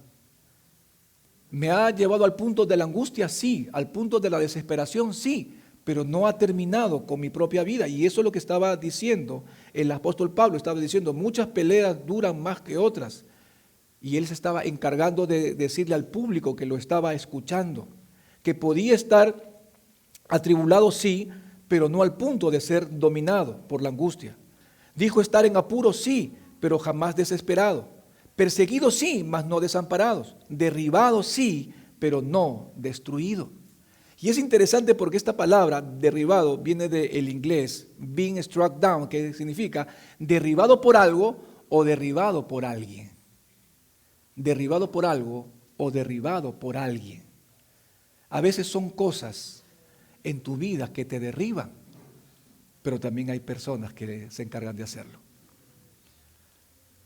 ¿Me ha llevado al punto de la angustia? Sí. ¿Al punto de la desesperación? Sí. Pero no ha terminado con mi propia vida. Y eso es lo que estaba diciendo el apóstol Pablo. Estaba diciendo, muchas peleas duran más que otras. Y él se estaba encargando de decirle al público que lo estaba escuchando, que podía estar atribulado, sí, pero no al punto de ser dominado por la angustia. Dijo estar en apuros, sí, pero jamás desesperado. Perseguidos, sí, mas no desamparados. Derribados, sí, pero no destruido. Y es interesante porque esta palabra, derribado, viene del inglés, being struck down, que significa derribado por algo o derribado por alguien. Derribado por algo o derribado por alguien. A veces son cosas en tu vida que te derriban, pero también hay personas que se encargan de hacerlo,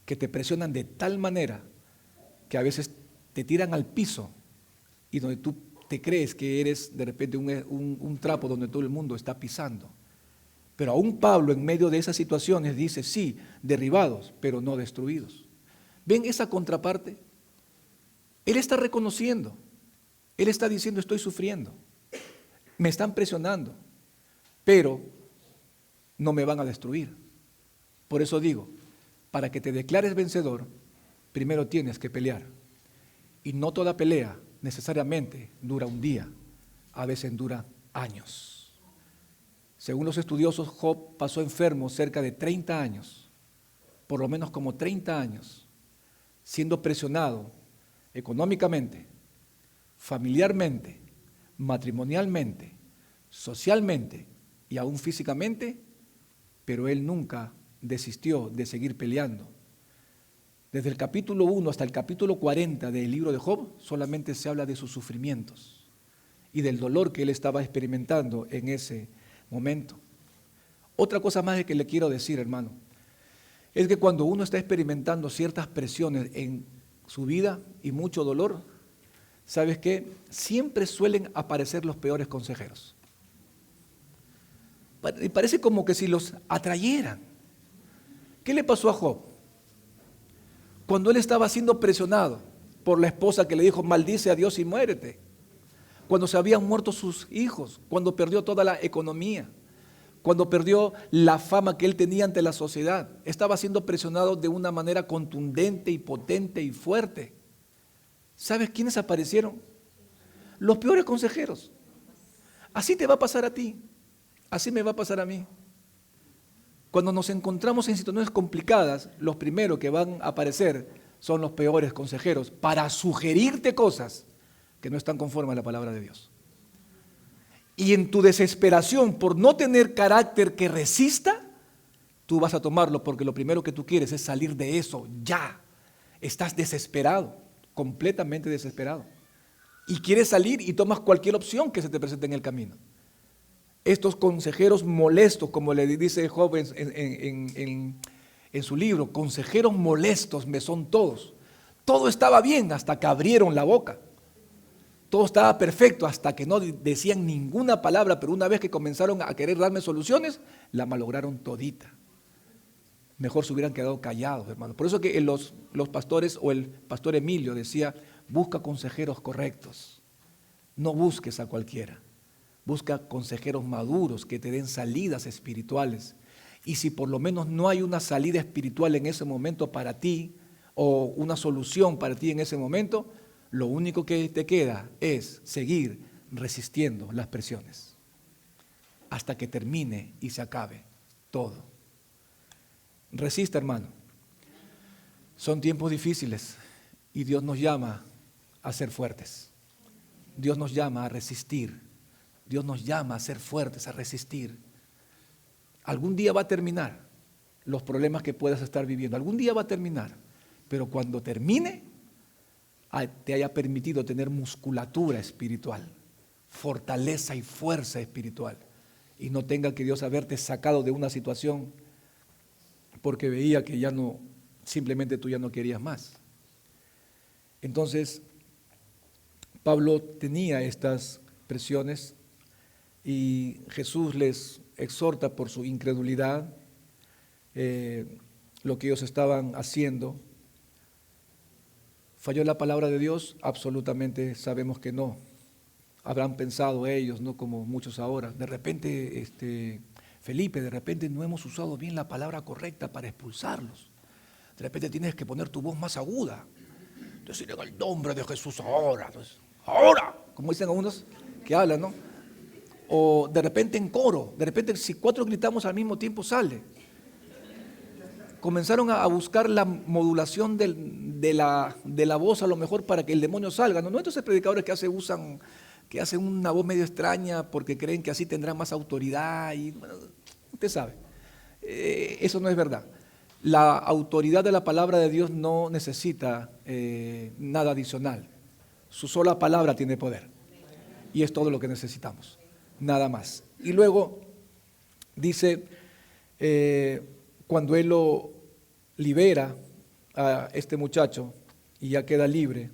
que te presionan de tal manera que a veces te tiran al piso y donde tú te crees que eres de repente un trapo donde todo el mundo está pisando. Pero aún Pablo en medio de esas situaciones dice, sí, derribados, pero no destruidos. ¿Ven esa contraparte? Él está reconociendo, él está diciendo, estoy sufriendo, me están presionando, pero no me van a destruir. Por eso digo, para que te declares vencedor, primero tienes que pelear. Y no toda pelea necesariamente dura un día, a veces dura años. Según los estudiosos, Job pasó enfermo cerca de 30 años, por lo menos como 30 años, siendo presionado económicamente, familiarmente, matrimonialmente, socialmente y aún físicamente, pero él nunca desistió de seguir peleando. Desde el capítulo 1 hasta el capítulo 40 del libro de Job, solamente se habla de sus sufrimientos y del dolor que él estaba experimentando en ese momento. Otra cosa más que le quiero decir, hermano, es que cuando uno está experimentando ciertas presiones en su vida y mucho dolor, ¿sabes qué? Siempre suelen aparecer los peores consejeros. Y parece como que si los atrayeran. ¿Qué le pasó a Job? Cuando él estaba siendo presionado por la esposa que le dijo, maldice a Dios y muérete. Cuando se habían muerto sus hijos, cuando perdió toda la economía, cuando perdió la fama que él tenía ante la sociedad, estaba siendo presionado de una manera contundente y potente y fuerte. ¿Sabes quiénes aparecieron? Los peores consejeros. Así te va a pasar a ti, así me va a pasar a mí. Cuando nos encontramos en situaciones complicadas, los primeros que van a aparecer son los peores consejeros para sugerirte cosas que no están conformes a la palabra de Dios. Y en tu desesperación por no tener carácter que resista, tú vas a tomarlo porque lo primero que tú quieres es salir de eso ya. Estás desesperado, completamente desesperado. Y quieres salir y tomas cualquier opción que se te presente en el camino. Estos consejeros molestos, como le dice Job en su libro, consejeros molestos me son todos. Todo estaba bien hasta que abrieron la boca. Todo estaba perfecto hasta que no decían ninguna palabra, pero una vez que comenzaron a querer darme soluciones, la malograron todita. Mejor se hubieran quedado callados, hermano. Por eso que los pastores o el pastor Emilio decía, busca consejeros correctos, no busques a cualquiera. Busca consejeros maduros que te den salidas espirituales. Y si por lo menos no hay una salida espiritual en ese momento para ti, o una solución para ti en ese momento, lo único que te queda es seguir resistiendo las presiones hasta que termine y se acabe todo. Resista, hermano. Son tiempos difíciles y Dios nos llama a ser fuertes. Dios nos llama a resistir. Dios nos llama a ser fuertes, a resistir. Algún día va a terminar los problemas que puedas estar viviendo. Algún día va a terminar. Pero cuando termine, te haya permitido tener musculatura espiritual, fortaleza y fuerza espiritual. Y no tenga que Dios haberte sacado de una situación porque veía que ya no, simplemente tú ya no querías más. Entonces, Pablo tenía estas presiones y Jesús les exhorta por su incredulidad, lo que ellos estaban haciendo. ¿Falló la palabra de Dios? Absolutamente sabemos que no. Habrán pensado ellos, no como muchos ahora. De repente, Felipe, de repente no hemos usado bien la palabra correcta para expulsarlos. De repente tienes que poner tu voz más aguda. Decir en el nombre de Jesús ahora. Pues, ahora, como dicen algunos que hablan, ¿no? O de repente en coro. De repente si 4 gritamos al mismo tiempo sale. Comenzaron a buscar la modulación de la voz a lo mejor para que el demonio salga. No, estos predicadores que hacen una voz medio extraña porque creen que así tendrán más autoridad. Y bueno, usted sabe, eso no es verdad. La autoridad de la palabra de Dios no necesita nada adicional. Su sola palabra tiene poder. Y es todo lo que necesitamos, nada más. Y luego dice, cuando él lo libera a este muchacho y ya queda libre,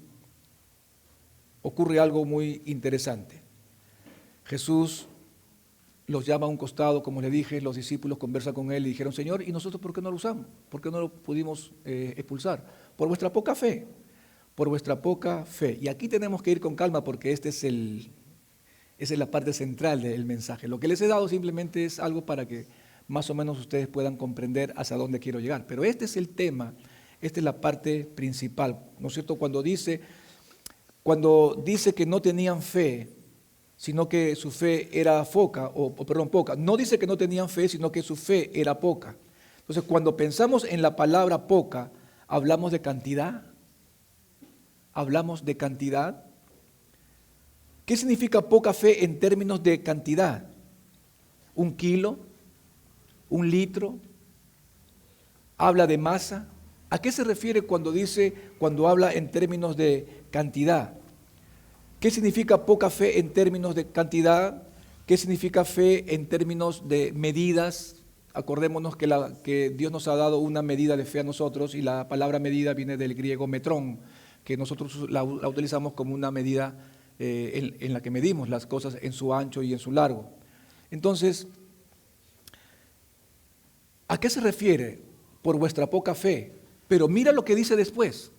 ocurre algo muy interesante. Jesús los llama a un costado, como le dije, los discípulos conversan con él y dijeron, Señor, ¿y nosotros por qué no lo usamos? ¿Por qué no lo pudimos expulsar? Por vuestra poca fe, por vuestra poca fe. Y aquí tenemos que ir con calma porque esa es la parte central del mensaje. Lo que les he dado simplemente es algo para que más o menos ustedes puedan comprender hacia dónde quiero llegar. Pero este es el tema, esta es la parte principal, ¿no es cierto? Cuando dice que no tenían fe, sino que su fe era poca, poca. No dice que no tenían fe, sino que su fe era poca. Entonces, cuando pensamos en la palabra poca, hablamos de cantidad. Hablamos de cantidad. ¿Qué significa poca fe en términos de cantidad? ¿1 kilo? ¿1 litro? ¿Habla de masa? ¿A qué se refiere cuando habla en términos de cantidad? ¿Qué significa poca fe en términos de cantidad? ¿Qué significa fe en términos de medidas? Acordémonos que Dios nos ha dado una medida de fe a nosotros y la palabra medida viene del griego metrón, que nosotros la utilizamos como una medida en la que medimos las cosas en su ancho y en su largo. Entonces, ¿a qué se refiere por vuestra poca fe? Pero mira lo que dice después.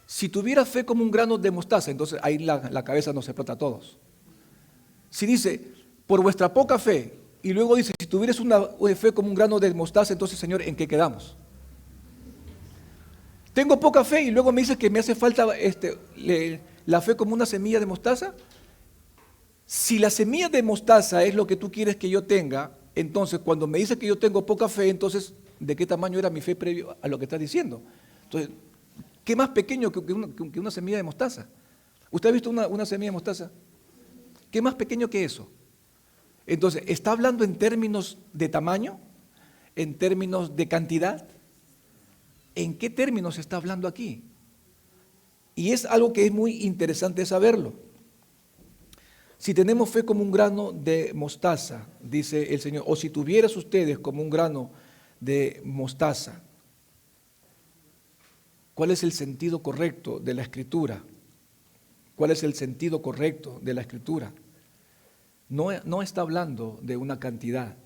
Si tuviera fe como un grano de mostaza, entonces ahí la cabeza nos explota a todos. Si dice, por vuestra poca fe, y luego dice, si tuvieras una fe como un grano de mostaza, entonces, Señor, ¿en qué quedamos? Tengo poca fe y luego me dice que me hace falta la fe como una semilla de mostaza. Si la semilla de mostaza es lo que tú quieres que yo tenga, entonces cuando me dice que yo tengo poca fe, entonces, ¿de qué tamaño era mi fe previo a lo que estás diciendo? Entonces, ¿qué más pequeño que una semilla de mostaza? ¿Usted ha visto una semilla de mostaza? ¿Qué más pequeño que eso? Entonces, ¿está hablando en términos de tamaño? ¿En términos de cantidad? ¿En qué términos está hablando aquí? Y es algo que es muy interesante saberlo. Si tenemos fe como un grano de mostaza, dice el Señor, o si tuvieras ustedes como un grano de mostaza, ¿cuál es el sentido correcto de la Escritura? ¿Cuál es el sentido correcto de la Escritura? No está hablando de una cantidad,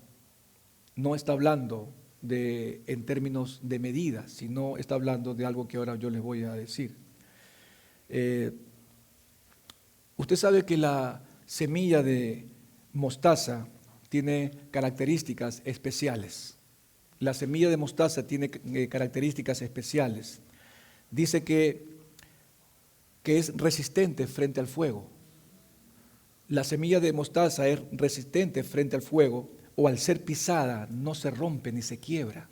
no está hablando en términos de medidas, sino está hablando de algo que ahora yo les voy a decir. Usted sabe que la semilla de mostaza tiene características especiales. La semilla de mostaza tiene características especiales. Dice que es resistente frente al fuego. La semilla de mostaza es resistente frente al fuego o al ser pisada no se rompe ni se quiebra.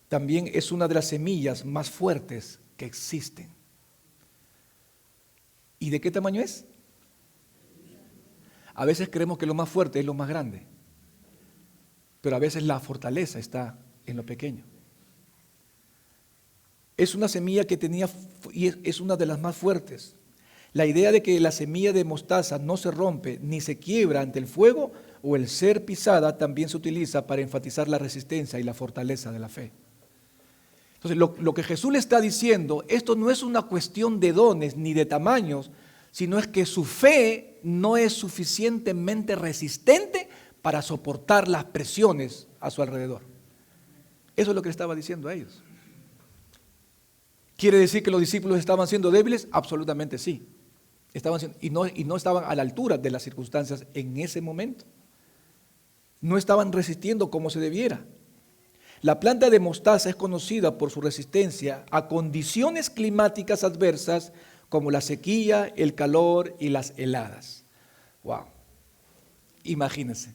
También es una de las semillas más fuertes que existen. ¿Y de qué tamaño es? A veces creemos que lo más fuerte es lo más grande, pero a veces la fortaleza está en lo pequeño. Es una semilla que tenía, y es una de las más fuertes. La idea de que la semilla de mostaza no se rompe ni se quiebra ante el fuego o el ser pisada también se utiliza para enfatizar la resistencia y la fortaleza de la fe. Entonces, lo que Jesús le está diciendo, esto no es una cuestión de dones ni de tamaños, sino es que su fe no es suficientemente resistente para soportar las presiones a su alrededor. Eso es lo que le estaba diciendo a ellos. ¿Quiere decir que los discípulos estaban siendo débiles? Absolutamente sí. Y no estaban a la altura de las circunstancias en ese momento. No estaban resistiendo como se debiera. La planta de mostaza es conocida por su resistencia a condiciones climáticas adversas como la sequía, el calor y las heladas. ¡Wow! Imagínense.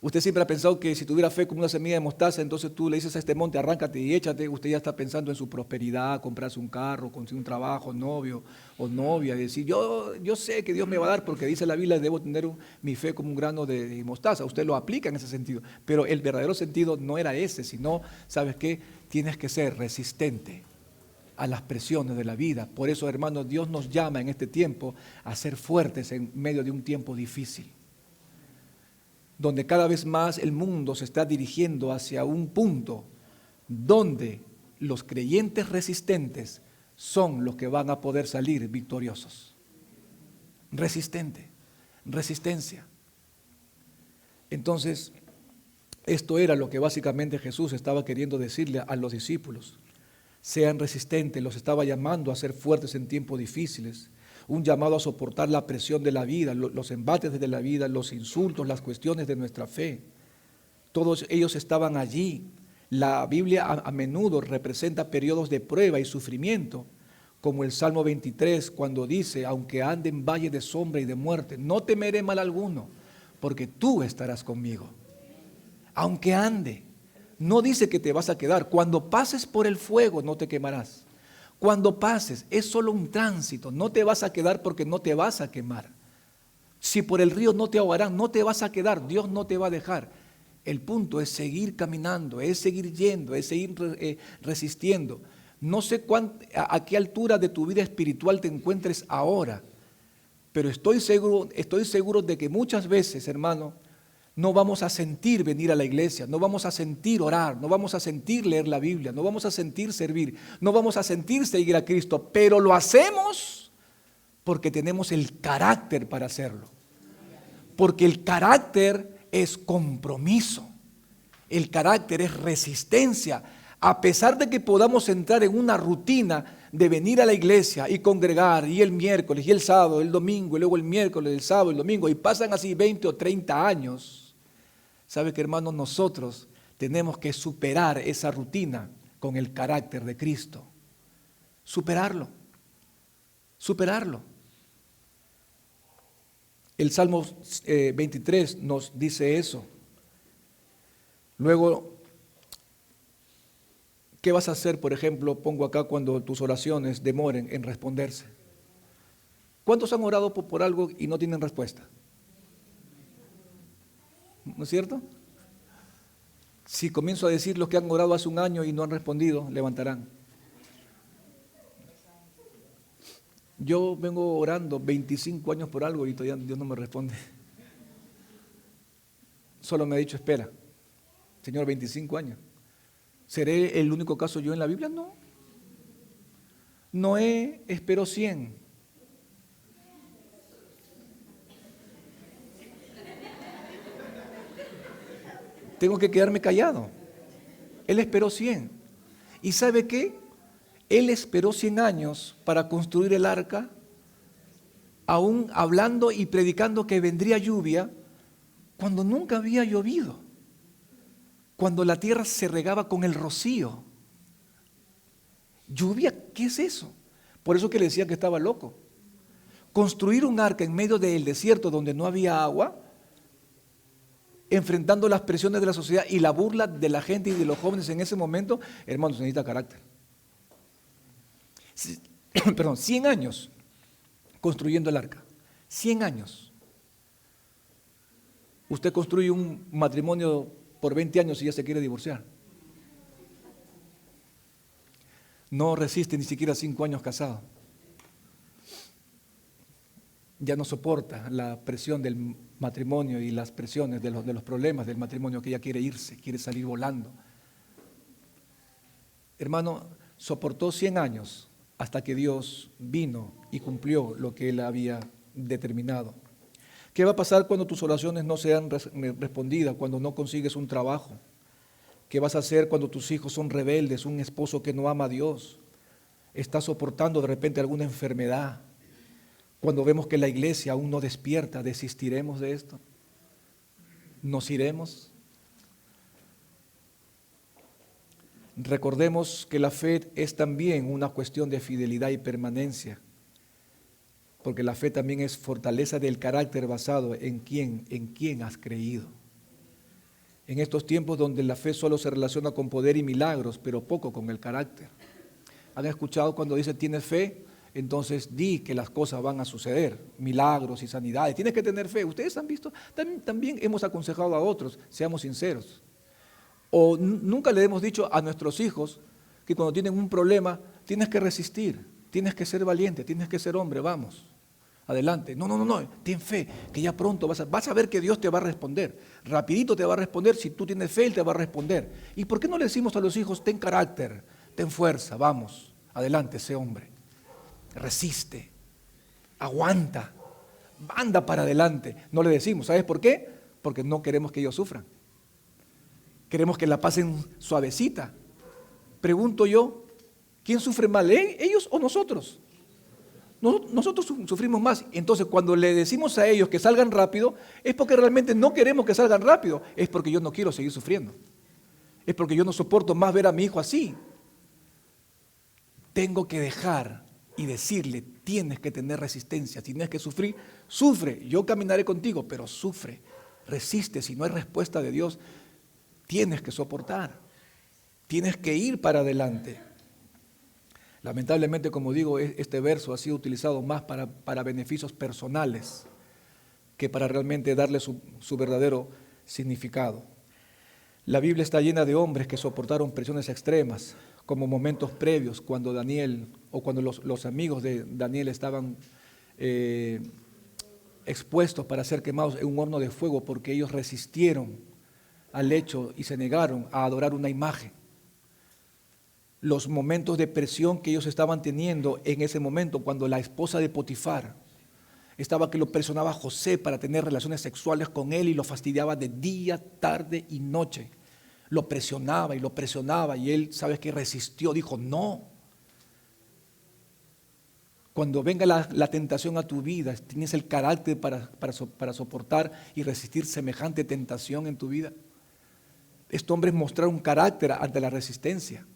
Usted siempre ha pensado que si tuviera fe como una semilla de mostaza, entonces tú le dices a este monte, arráncate y échate. Usted ya está pensando en su prosperidad, comprarse un carro, conseguir un trabajo, novio o novia, decir, yo sé que Dios me va a dar porque dice la Biblia, debo tener mi fe como un grano de mostaza. Usted lo aplica en ese sentido, pero el verdadero sentido no era ese, sino, ¿sabes qué? Tienes que ser resistente a las presiones de la vida. Por eso, hermanos, Dios nos llama en este tiempo a ser fuertes en medio de un tiempo difícil, donde cada vez más el mundo se está dirigiendo hacia un punto donde los creyentes resistentes son los que van a poder salir victoriosos. Resistencia. Entonces, esto era lo que básicamente Jesús estaba queriendo decirle a los discípulos. Sean resistentes, los estaba llamando a ser fuertes en tiempos difíciles, un llamado a soportar la presión de la vida, los embates de la vida, los insultos, las cuestiones de nuestra fe. Todos ellos estaban allí. La Biblia a menudo representa periodos de prueba y sufrimiento, como el Salmo 23, cuando dice, aunque ande en valle de sombra y de muerte, no temeré mal alguno, porque tú estarás conmigo. Aunque ande, no dice que te vas a quedar. Cuando pases por el fuego no te quemarás. Cuando pases es solo un tránsito, no te vas a quedar porque no te vas a quemar. Si por el río no te ahogarán, no te vas a quedar, Dios no te va a dejar. El punto es seguir caminando, es seguir yendo, es seguir resistiendo. No sé a qué altura de tu vida espiritual te encuentres ahora, pero estoy seguro de que muchas veces, hermano, no vamos a sentir venir a la iglesia, no vamos a sentir orar, no vamos a sentir leer la Biblia, no vamos a sentir servir, no vamos a sentir seguir a Cristo, pero lo hacemos porque tenemos el carácter para hacerlo. Porque el carácter es compromiso, el carácter es resistencia. A pesar de que podamos entrar en una rutina de venir a la iglesia y congregar, y el miércoles, y el sábado, el domingo, y luego el miércoles, el sábado, el domingo, y pasan así 20 o 30 años, ¿sabe qué, hermanos? Nosotros tenemos que superar esa rutina con el carácter de Cristo. Superarlo. El Salmo 23 nos dice eso. Luego, ¿qué vas a hacer, por ejemplo, pongo acá, cuando tus oraciones demoren en responderse? ¿Cuántos han orado por algo y no tienen respuesta? ¿No es cierto? Si comienzo a decir los que han orado hace un año y no han respondido, levantarán. Yo vengo orando 25 años por algo y todavía Dios no me responde. Solo me ha dicho, espera. Señor, 25 años. ¿Seré el único caso yo en la Biblia? No. Noé esperó 100. Tengo que quedarme callado. Él esperó 100. ¿Y sabe qué? Él esperó 100 años para construir el arca, aún hablando y predicando que vendría lluvia, cuando nunca había llovido, cuando la tierra se regaba con el rocío. ¿Lluvia? ¿Qué es eso? Por eso que le decía que estaba loco. Construir un arca en medio del desierto donde no había agua, enfrentando las presiones de la sociedad y la burla de la gente y de los jóvenes en ese momento, hermanos, necesita carácter. 100 años construyendo el arca. 100 años. Usted construye un matrimonio por 20 años y ya se quiere divorciar. No resiste ni siquiera 5 años casado. Ya no soporta la presión del matrimonio y las presiones de los problemas del matrimonio, que ella quiere irse, quiere salir volando. Hermano, soportó 100 años hasta que Dios vino y cumplió lo que Él había determinado. ¿Qué va a pasar cuando tus oraciones no sean respondidas, cuando no consigues un trabajo? ¿Qué vas a hacer cuando tus hijos son rebeldes, un esposo que no ama a Dios? ¿Estás soportando de repente alguna enfermedad? Cuando vemos que la iglesia aún no despierta, ¿desistiremos de esto? ¿Nos iremos? Recordemos que la fe es también una cuestión de fidelidad y permanencia, porque la fe también es fortaleza del carácter basado en quién has creído. En estos tiempos donde la fe solo se relaciona con poder y milagros, pero poco con el carácter. ¿Han escuchado cuando dice tienes fe? Entonces di que las cosas van a suceder, milagros y sanidades. Tienes que tener fe. Ustedes han visto, también hemos aconsejado a otros, seamos sinceros. O nunca le hemos dicho a nuestros hijos que cuando tienen un problema tienes que resistir, tienes que ser valiente, tienes que ser hombre, vamos, adelante. No, ten fe, que ya pronto vas a ver que Dios te va a responder. Rapidito te va a responder, si tú tienes fe, Él te va a responder. ¿Y por qué no le decimos a los hijos, ten carácter, ten fuerza, vamos, adelante, sé hombre? Resiste, aguanta, anda para adelante. No le decimos, ¿sabes por qué? porque no queremos que ellos sufran. Queremos que la pasen suavecita. Pregunto yo, ¿quién sufre más, ellos o nosotros? Nosotros sufrimos más. Entonces, cuando le decimos a ellos que salgan rápido, es porque realmente no queremos que salgan rápido. Es porque yo no quiero seguir sufriendo. Es porque yo no soporto más ver a mi hijo así. Tengo que dejar y decirle, tienes que tener resistencia, tienes que sufrir, sufre. Yo caminaré contigo, pero sufre, resiste. Si no hay respuesta de Dios, tienes que soportar. Tienes que ir para adelante. Lamentablemente, como digo, este verso ha sido utilizado más para beneficios personales que para realmente darle su verdadero significado. La Biblia está llena de hombres que soportaron presiones extremas, como momentos previos, cuando Daniel o cuando los amigos de Daniel estaban expuestos para ser quemados en un horno de fuego porque ellos resistieron al hecho y se negaron a adorar una imagen. Los momentos de presión que ellos estaban teniendo en ese momento, cuando la esposa de Potifar estaba que lo presionaba a José para tener relaciones sexuales con él y lo fastidiaba de día, tarde y noche. Lo presionaba y él, ¿sabes qué? Resistió, dijo no. Cuando venga la tentación a tu vida, ¿tienes el carácter para soportar y resistir semejante tentación en tu vida? Estos hombres mostraron carácter ante la resistencia.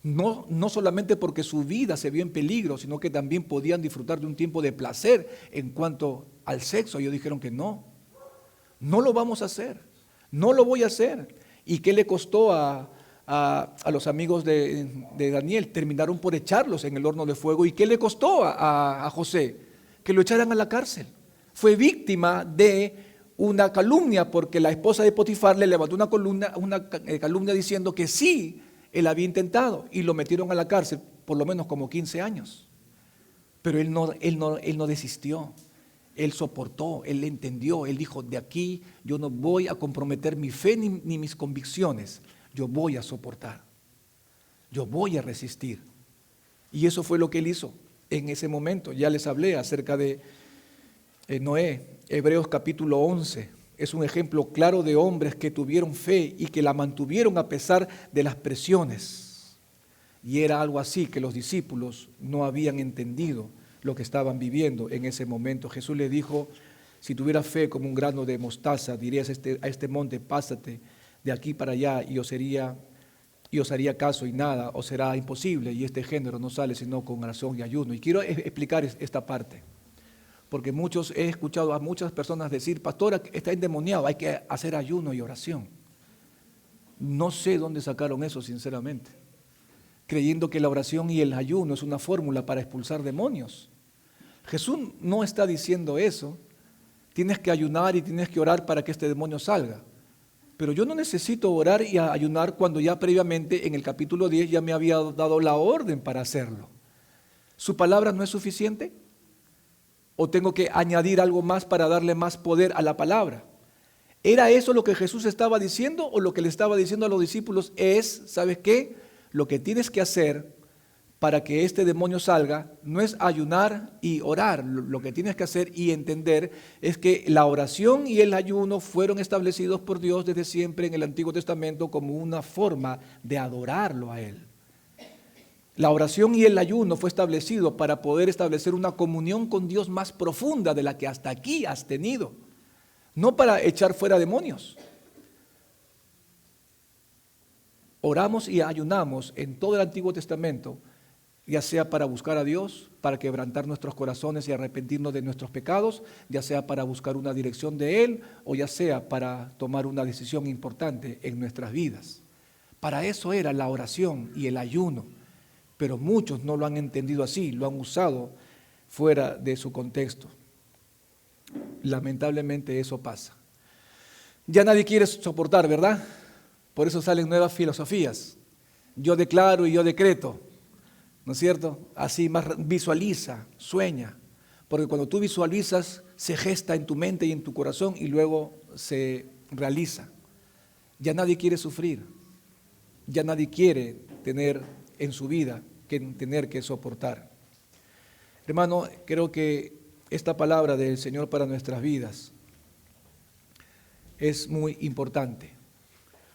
No solamente porque su vida se vio en peligro, sino que también podían disfrutar de un tiempo de placer en cuanto al sexo. Ellos dijeron que no lo vamos a hacer, no lo voy a hacer. ¿Y qué le costó a los amigos de Daniel? Terminaron por echarlos en el horno de fuego. ¿Y qué le costó a José? Que lo echaran a la cárcel. Fue víctima de una calumnia porque la esposa de Potifar le levantó una calumnia diciendo que sí, él había intentado y lo metieron a la cárcel por lo menos como 15 años. Pero él no desistió, él soportó, él entendió, él dijo, de aquí yo no voy a comprometer mi fe ni mis convicciones, yo voy a soportar, yo voy a resistir. Y eso fue lo que él hizo en ese momento. Ya les hablé acerca de Noé, Hebreos capítulo 11. Es un ejemplo claro de hombres que tuvieron fe y que la mantuvieron a pesar de las presiones. Y era algo así que los discípulos no habían entendido lo que estaban viviendo en ese momento. Jesús les dijo, si tuvieras fe como un grano de mostaza, dirías a este monte, pásate de aquí para allá y os haría caso y nada, os será imposible. Y este género no sale sino con oración y ayuno. Y quiero explicar esta parte. Porque he escuchado a muchas personas decir, pastora, está endemoniado, hay que hacer ayuno y oración. No sé dónde sacaron eso, sinceramente. Creyendo que la oración y el ayuno es una fórmula para expulsar demonios. Jesús no está diciendo eso. Tienes que ayunar y tienes que orar para que este demonio salga. Pero yo no necesito orar y ayunar cuando ya previamente en el capítulo 10 ya me había dado la orden para hacerlo. ¿Su palabra no es suficiente? ¿O tengo que añadir algo más para darle más poder a la palabra? ¿Era eso lo que Jesús estaba diciendo o lo que le estaba diciendo a los discípulos es, ¿sabes qué? Lo que tienes que hacer para que este demonio salga no es ayunar y orar. Lo que tienes que hacer y entender es que la oración y el ayuno fueron establecidos por Dios desde siempre en el Antiguo Testamento como una forma de adorarlo a Él. La oración y el ayuno fue establecido para poder establecer una comunión con Dios más profunda de la que hasta aquí has tenido, no para echar fuera demonios. Oramos y ayunamos en todo el Antiguo Testamento, ya sea para buscar a Dios, para quebrantar nuestros corazones y arrepentirnos de nuestros pecados, ya sea para buscar una dirección de Él o ya sea para tomar una decisión importante en nuestras vidas. Para eso era la oración y el ayuno. Pero muchos no lo han entendido así, lo han usado fuera de su contexto. Lamentablemente eso pasa. Ya nadie quiere soportar, ¿verdad? Por eso salen nuevas filosofías. Yo declaro y yo decreto, ¿no es cierto? Así más visualiza, sueña. Porque cuando tú visualizas, se gesta en tu mente y en tu corazón y luego se realiza. Ya nadie quiere sufrir. Ya nadie quiere tener en su vida que tener que soportar. Hermano, creo que esta palabra del Señor para nuestras vidas es muy importante.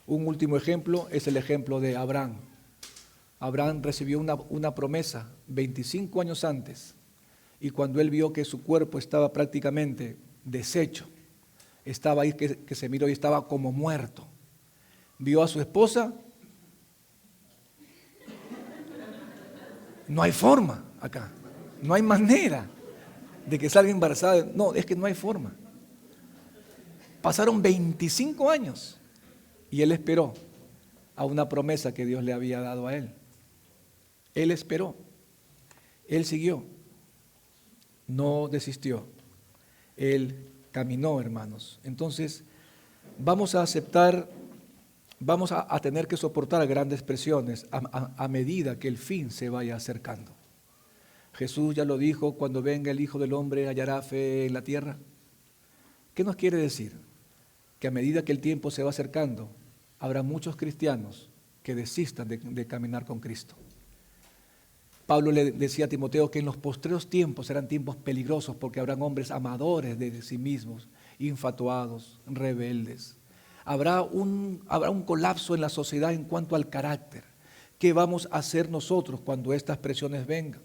Un último ejemplo es el ejemplo de Abraham. Abraham recibió una promesa 25 años antes, y cuando él vio que su cuerpo estaba prácticamente deshecho, estaba ahí que se miró y estaba como muerto, vio a su esposa. No hay forma acá, no hay manera de que salga embarazada. No, es que no hay forma. Pasaron 25 años y él esperó a una promesa que Dios le había dado a él. Él esperó, él siguió, no desistió, él caminó, hermanos. Entonces, vamos a aceptar, vamos a tener que soportar grandes presiones a medida que el fin se vaya acercando. Jesús ya lo dijo: cuando venga el Hijo del Hombre, ¿hallará fe en la tierra? ¿Qué nos quiere decir? Que a medida que el tiempo se va acercando, habrá muchos cristianos que desistan de caminar con Cristo. Pablo le decía a Timoteo que en los postreros tiempos serán tiempos peligrosos, porque habrán hombres amadores de sí mismos, infatuados, rebeldes. Habrá un colapso en la sociedad en cuanto al carácter. ¿Qué vamos a hacer nosotros cuando estas presiones vengan?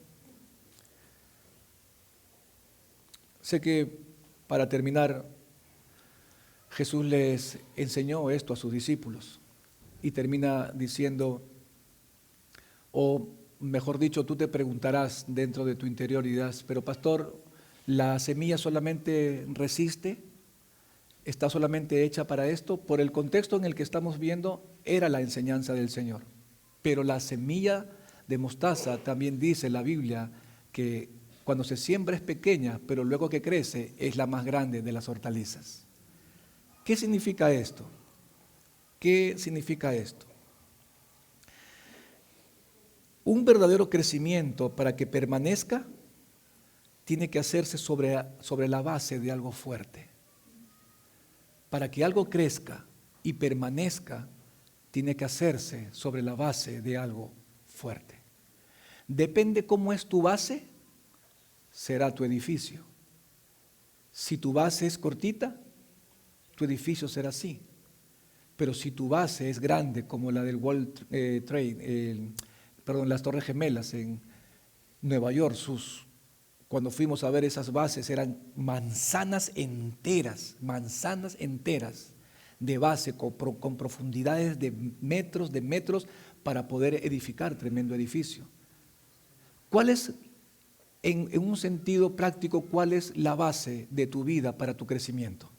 Sé que, para terminar, Jesús les enseñó esto a sus discípulos y termina diciendo, o mejor dicho, tú te preguntarás dentro de tu interior y dirás: pero pastor, ¿la semilla solamente resiste? ¿Está solamente hecha para esto? Por el contexto en el que estamos viendo, era la enseñanza del Señor. Pero la semilla de mostaza, también dice la Biblia, que cuando se siembra es pequeña, pero luego que crece es la más grande de las hortalizas. ¿Qué significa esto? ¿Qué significa esto? Un verdadero crecimiento, para que permanezca, tiene que hacerse sobre la base de algo fuerte. Para que algo crezca y permanezca, tiene que hacerse sobre la base de algo fuerte. Depende cómo es tu base, será tu edificio. Si tu base es cortita, tu edificio será así. Pero si tu base es grande, como la del World Trade, las Torres Gemelas en Nueva York, cuando fuimos a ver esas bases, eran manzanas enteras de base, con profundidades de metros, para poder edificar tremendo edificio. ¿Cuál es, en un sentido práctico, cuál es la base de tu vida para tu crecimiento?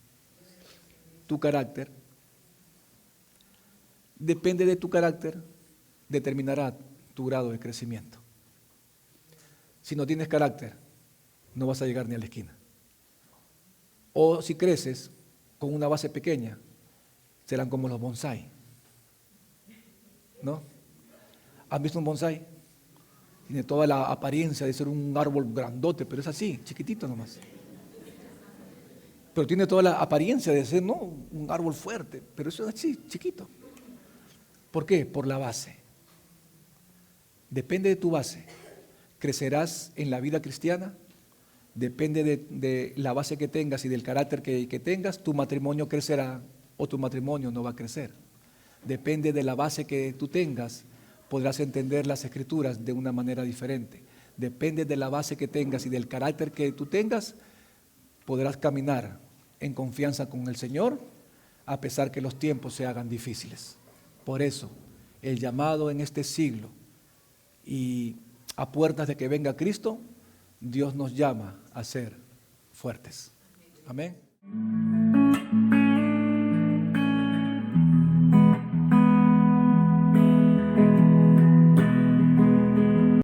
Tu carácter. Depende de tu carácter, determinará tu grado de crecimiento. Si no tienes carácter, no vas a llegar ni a la esquina. O si creces con una base pequeña, serán como los bonsái, ¿no? ¿Han visto un bonsái? Tiene toda la apariencia de ser un árbol grandote, pero es así, chiquitito nomás. Pero tiene toda la apariencia de ser, no, un árbol fuerte, pero eso es así, chiquito. ¿Por qué? Por la base. Depende de tu base. ¿Crecerás en la vida cristiana? Depende de la base que tengas y del carácter que tengas, tu matrimonio crecerá o tu matrimonio no va a crecer. Depende de la base que tú tengas, podrás entender las Escrituras de una manera diferente. Depende de la base que tengas y del carácter que tú tengas, podrás caminar en confianza con el Señor, a pesar que los tiempos se hagan difíciles. Por eso, el llamado en este siglo y a puertas de que venga Cristo, Dios nos llama a ser fuertes. Amén.